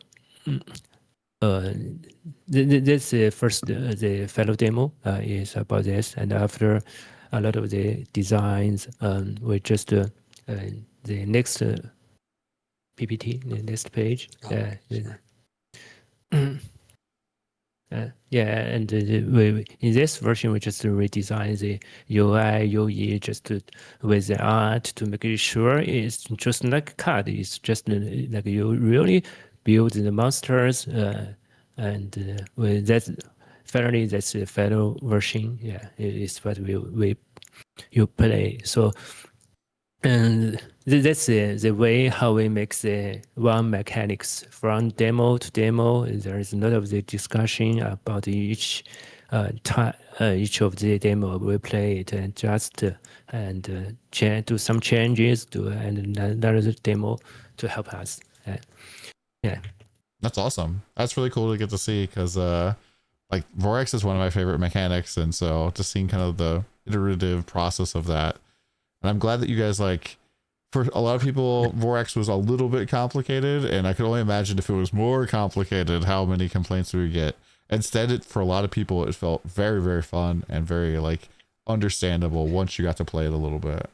This first the fellow demo is about this, and after a lot of the designs, we just the next PPT, the next page. And we in this version we just redesign the UI, UE just with the art to make it sure it's just like a card. It's just like you really build the monsters, and with that, finally that's the final version. Yeah, it is what you play. So. And that's the way how we make the one mechanics from demo to demo. There is a lot of the discussion about each each of the demo we play it and just do some changes to and another demo to help us. Yeah, That's awesome. That's really cool to get to see because like Vorax is one of my favorite mechanics, and so just seeing kind of the iterative process of that. And I'm glad that you guys, like, for a lot of people, Vorax was a little bit complicated, and I could only imagine if it was more complicated, how many complaints we would get. Instead, for a lot of people, it felt very, very fun and very, like, understandable once you got to play it a little bit.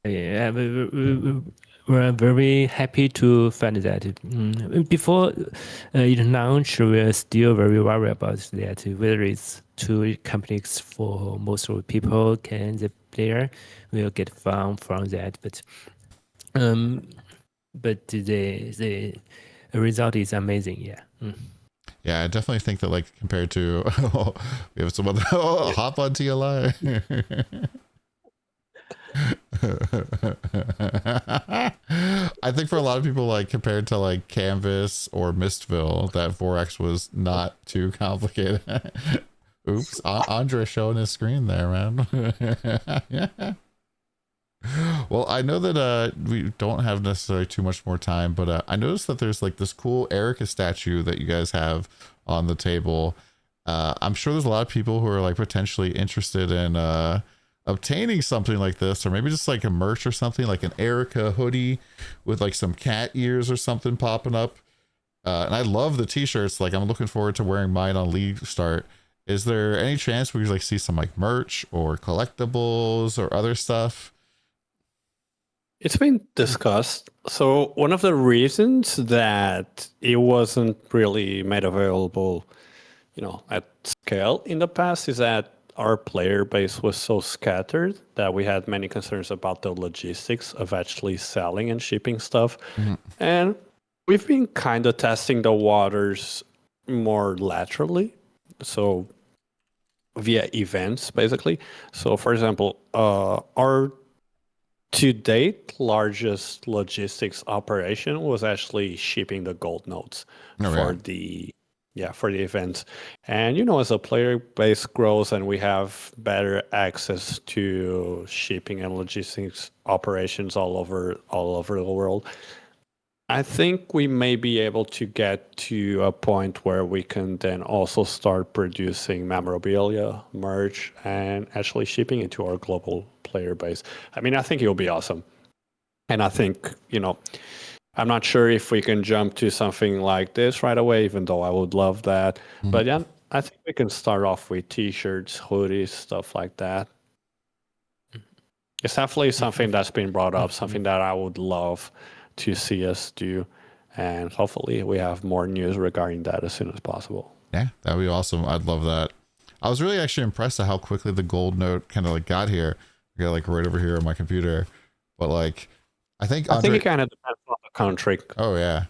Yeah, we're very happy to find that. Before it launched, we're still very worried about that, whether it's too complex for most of the people. Can the player will get fun from that? But the result is amazing. Yeah. Yeah, I definitely think that, like, compared to we have some other hop on TLI. I think for a lot of people, like, compared to like Canvas or Mistville, that Vorax was not too complicated. Oops, Andre showing his screen there, man. Yeah. Well, I know that we don't have necessarily too much more time, but I noticed that there's like this cool Erica statue that you guys have on the table. I'm sure there's a lot of people who are like potentially interested in obtaining something like this, or maybe just like a merch or something, like an Erica hoodie with like some cat ears or something popping up. And I love the t-shirts. Like, I'm looking forward to wearing mine on League Start. Is there any chance we could like see some like merch or collectibles or other stuff? It's been discussed. So one of the reasons that it wasn't really made available, at scale in the past is that our player base was so scattered that we had many concerns about the logistics of actually selling and shipping stuff. And we've been kind of testing the waters more laterally. So via events, basically. So for example, our to date largest logistics operation was actually shipping the gold notes for the events. And as a player base grows and we have better access to shipping and logistics operations all over the world, I think we may be able to get to a point where we can then also start producing memorabilia, merch, and actually shipping it to our global player base. I mean, I think it will be awesome. And I think, I'm not sure if we can jump to something like this right away, even though I would love that. Mhm. But yeah, I think we can start off with t-shirts, hoodies, stuff like that. It's definitely something that's been brought up, something that I would love to see us do. And hopefully we have more news regarding that as soon as possible. Yeah, that'd be awesome. I'd love that. I was really actually impressed at how quickly the gold note kind of like got here. I got like right over here on my computer. But like, I think it kind of depends on the country. Oh yeah.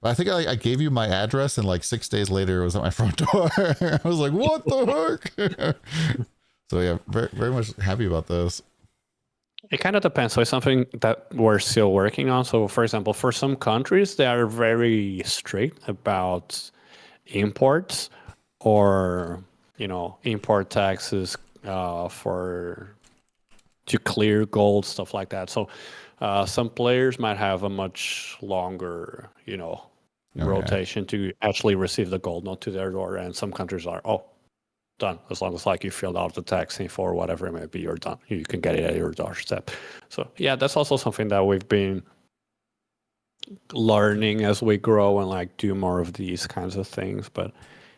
But I think I gave you my address and like 6 days later it was at my front door. I was like, what the heck? So yeah, very, very much happy about this. It kind of depends. So it's something that we're still working on. So for example, for some countries, they are very strict about imports or, import taxes to clear gold, stuff like that. So some players might have a much longer, rotation to actually receive the gold note to their door. And some countries are, done. As long as you filled out the tax info or whatever it may be, you're done. You can get it at your doorstep. So yeah, that's also something that we've been learning as we grow and do more of these kinds of things. But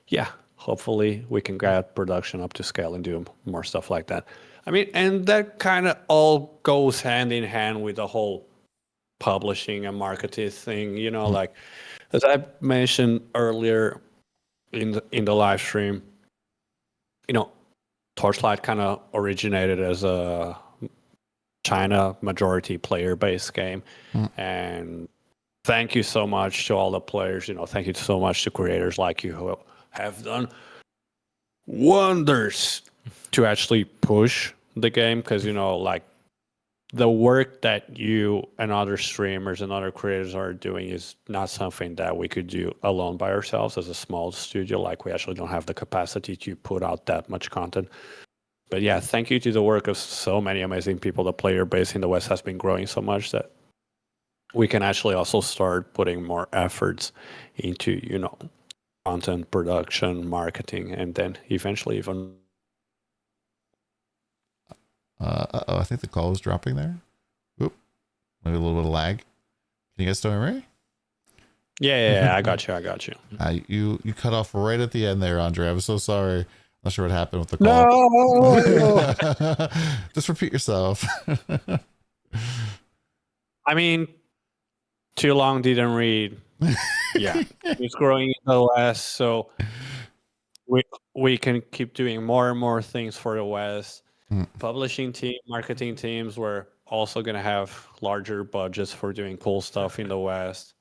yeah, hopefully we can get production up to scale and do more stuff like that. I mean, and that kind of all goes hand in hand with the whole publishing and marketing thing, as I mentioned earlier in the live stream, Torchlight kind of originated as a China majority player-based game. And thank you so much to all the players. Thank you so much to creators like you who have done wonders to actually push the game. Because, the work that you and other streamers and other creators are doing is not something that we could do alone by ourselves as a small studio. We actually don't have the capacity to put out that much content. But yeah, thank you to the work of so many amazing people. The player base in the West has been growing so much that we can actually also start putting more efforts into, content production, marketing, and then eventually even I think the call was dropping there. Oop, maybe a little bit of lag. Can you guys still hear me? Yeah, I got you. You cut off right at the end there, Andre. I'm so sorry. Not sure what happened with the call. No! Just repeat yourself. I mean, too long didn't read. Yeah, it's growing in the West, so we can keep doing more and more things for the West. Publishing team, marketing teams, we're also going to have larger budgets for doing cool stuff in the West.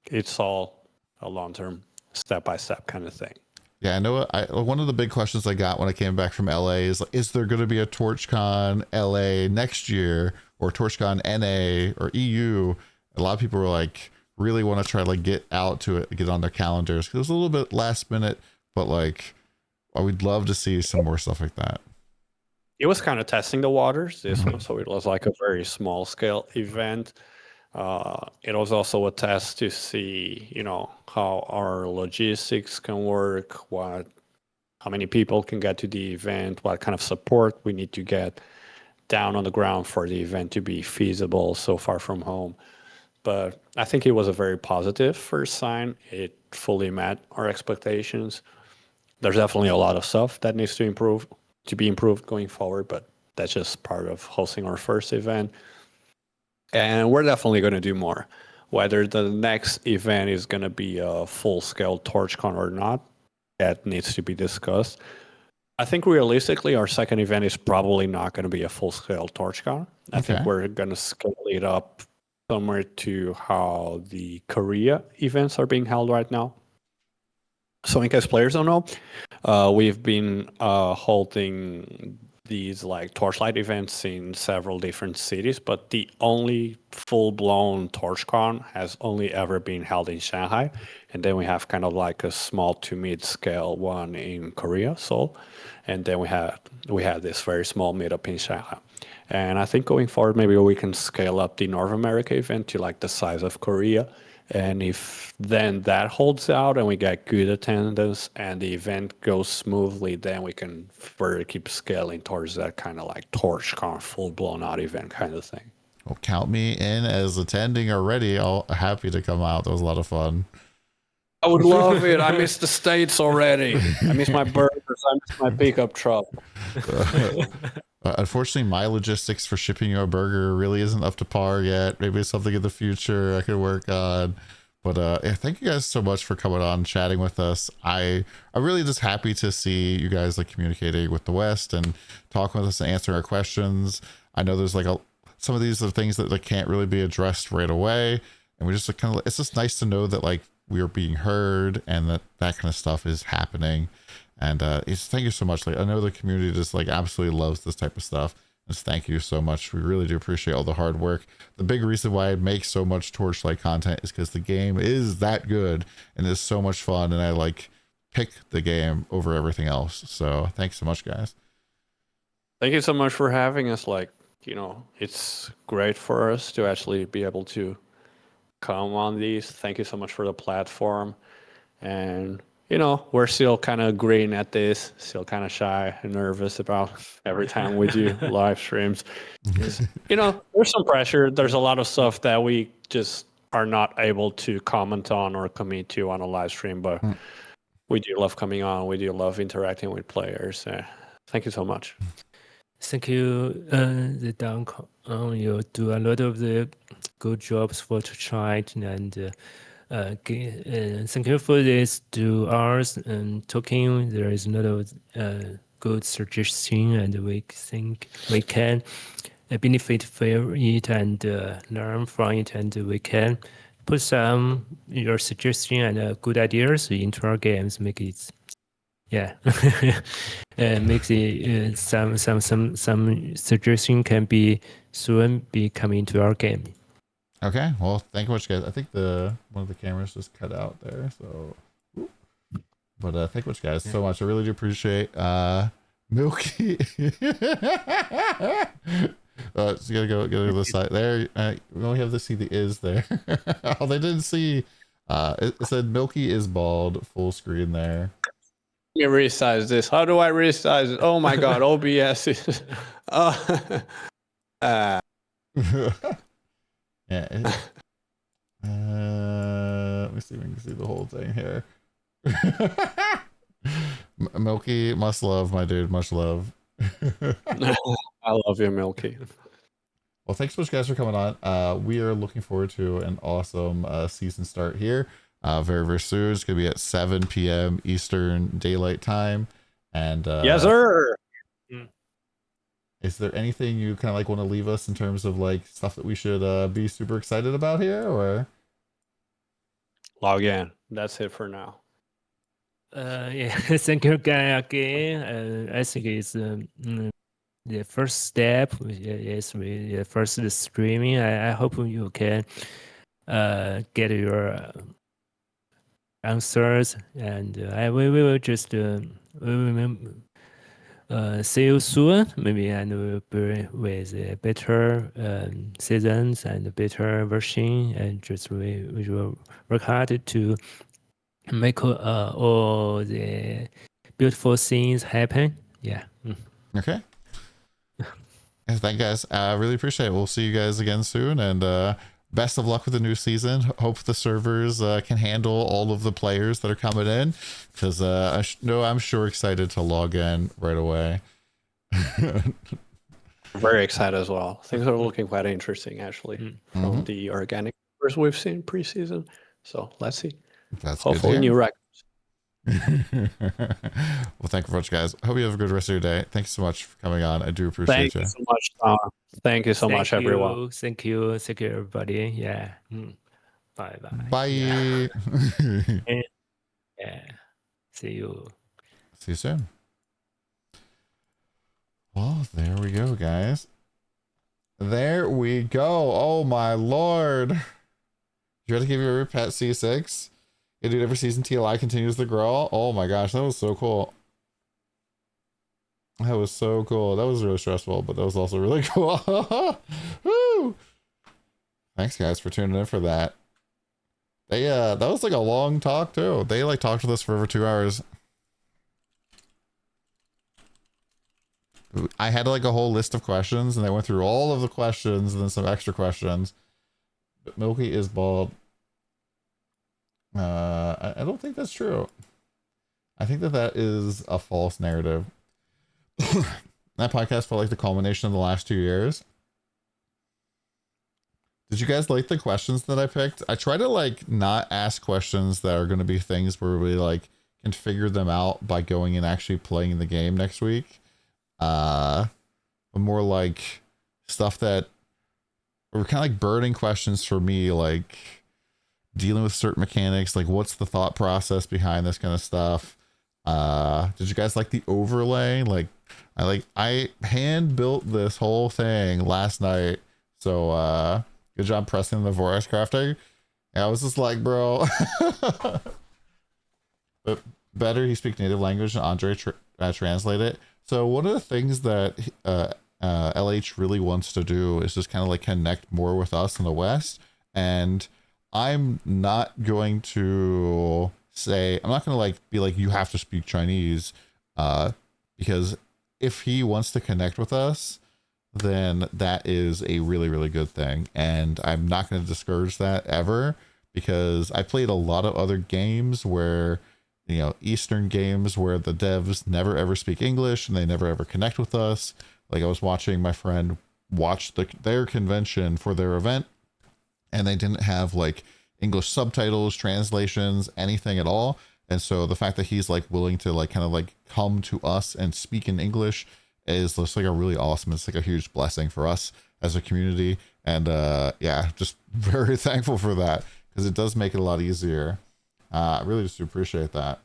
It's all a long-term, step-by-step kind of thing. Yeah, I know. One of the big questions I got when I came back from LA is there going to be a TorchCon LA next year or TorchCon NA or EU? A lot of people were really want to try to get out to it, get on their calendars. It was a little bit last minute, but I would love to see some more stuff like that. It was kind of testing the waters, this one, so it was a very small scale event. It was also a test to see, how our logistics can work, how many people can get to the event, what kind of support we need to get down on the ground for the event to be feasible so far from home. But I think it was a very positive first sign. It fully met our expectations. There's definitely a lot of stuff that needs to be improved going forward, but that's just part of hosting our first event. And we're definitely going to do more. Whether the next event is going to be a full-scale TorchCon or not, that needs to be discussed. I think realistically, our second event is probably not going to be a full-scale TorchCon. I think we're going to scale it up somewhere to how the Korea events are being held right now. So in case players don't know, we've been holding these like Torchlight events in several different cities, but the only full-blown TorchCon has only ever been held in Shanghai. And then we have kind of like a small to mid-scale one in Korea, Seoul. And then we had this very small meetup in Shanghai. And I think going forward, maybe we can scale up the North America event to like the size of Korea. And if then that holds out and we get good attendance and the event goes smoothly, then we can further keep scaling towards that kind of like TorchCon full blown out event kind of thing. Well, count me in as attending already. I'll happy to come out. That was a lot of fun. I would love it. I miss the States already. I miss my burgers. I miss my pickup truck. Unfortunately, my logistics for shipping you a burger really isn't up to par yet. Maybe it's something in the future I could work on. But yeah, thank you guys so much for coming on and chatting with us. I'm really just happy to see you guys like communicating with the West and talking with us and answering our questions. I know there's like some of these are things that like can't really be addressed right away, and we just like, kind of it's just nice to know that like we are being heard and that kind of stuff is happening. And thank you so much. Like I know the community just like absolutely loves this type of stuff. Just thank you so much. We really do appreciate all the hard work. The big reason why I make so much Torchlight content is because the game is that good and it's so much fun, and I like pick the game over everything else. So thanks so much, guys. Thank you so much for having us. Like, it's great for us to actually be able to come on these. Thank you so much for the platform. And we're still kind of green at this, still kind of shy and nervous about every time we do live streams. There's some pressure. There's a lot of stuff that we just are not able to comment on or commit to on a live stream, but we do love coming on. We do love interacting with players. Thank you so much. Thank you, the DonTheCrown. You do a lot of the good jobs for Torchlight, and thank you for this 2 hours talking. There is a lot of good suggestion, and we think we can benefit from it and learn from it, and we can put some your suggestion and good ideas into our games. Make it, makes it some suggestion can be soon be coming to our game. Okay, well, thank you much, guys. I think one of the cameras just cut out there, so. But thank you much, guys, so much. I really do appreciate Milky. So you gotta go to the side there. We only have to see the is there. Oh, they didn't see. It said Milky is bald. Full screen there. Let me resize this. How do I resize it? Oh my god, OBS is. Yeah. Let me see if we can see the whole thing here. Milky, much love, my dude. Much love. I love you, Milky. Well, thanks so much, guys, for coming on. We are looking forward to an awesome season start here. Very, very soon. It's going to be at 7 p.m. Eastern Daylight Time. And yes, sir. Is there anything you kind of like want to leave us in terms of like stuff that we should be super excited about here, or? Log in. That's it for now. Thank you, guy, again. I think it's the first step. Yes, the first streaming. I hope you can get your answers, and we will just see you soon, maybe, and we'll be with better seasons and better version, and just we will work hard to make all the beautiful things happen. Yeah. Okay. Thank you, guys. I really appreciate it. We'll see you guys again soon, and best of luck with the new season. Hope the servers can handle all of the players that are coming in, because I'm sure excited to log in right away. Very excited as well. Things are looking quite interesting, actually, from the organic numbers we've seen preseason. So let's see. That's hopefully new records. Well, thank you very much, guys. Hope you have a good rest of your day. Thanks so much for coming on. I do appreciate you. Thank you so much, Tom. Thank you so much, everyone. Thank you, everybody. Yeah. Bye. Bye. Yeah. See you. See you soon. Well, there we go, guys. There we go. Oh my lord. You had to give your pet C6. You do it every season. TLI continues to grow. Oh my gosh, that was so cool. That was so cool. That was really stressful, but that was also really cool. Woo! Thanks guys for tuning in for that. They that was like a long talk too. They like talked with us for over 2 hours. I had like a whole list of questions and they went through all of the questions and then some extra questions. But Milky is bald. I don't think that's true. I think that that is a false narrative. That podcast felt like the culmination of the last 2 years. Did you guys like the questions that I picked? I try to like not ask questions that are going to be things where we like can figure them out by going and actually playing the game next week. But more like stuff that were kind of like burning questions for me, like dealing with certain mechanics, like what's the thought process behind this kind of stuff. Did you guys like the overlay? Like I hand built this whole thing last night, so good job pressing the vortex crafting. Yeah, I was just like, bro. But better he speak native language and Andre translate it. So one of the things that LH really wants to do is just kind of like connect more with us in the West. And I'm not going to say, I'm not going to like be like, you have to speak Chinese, because if he wants to connect with us, then that is a really, really good thing. And I'm not going to discourage that ever, because I played a lot of other games where, you know, Eastern games where the devs never ever speak English and they never ever connect with us. Like I was watching my friend watch their convention for their event, and they didn't have like English subtitles, translations, anything at all. And so the fact that he's like willing to like kind of like come to us and speak in English is just like a really awesome, it's like a huge blessing for us as a community. And yeah, just very thankful for that, because it does make it a lot easier. I really just appreciate that.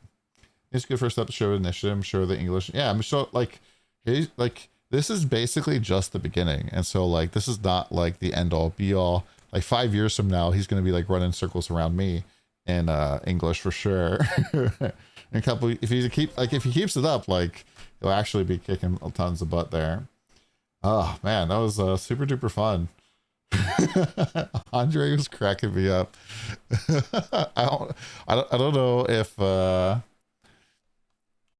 It's a good first step to show initiative, show the English. Yeah, I'm sure like this is basically just the beginning. And so like this is not like the end all be all. Like 5 years from now, he's gonna be like running circles around me in English for sure. In a couple, if he keeps it up, like he'll actually be kicking tons of butt there. Oh man, that was super duper fun. Andre was cracking me up. I don't know if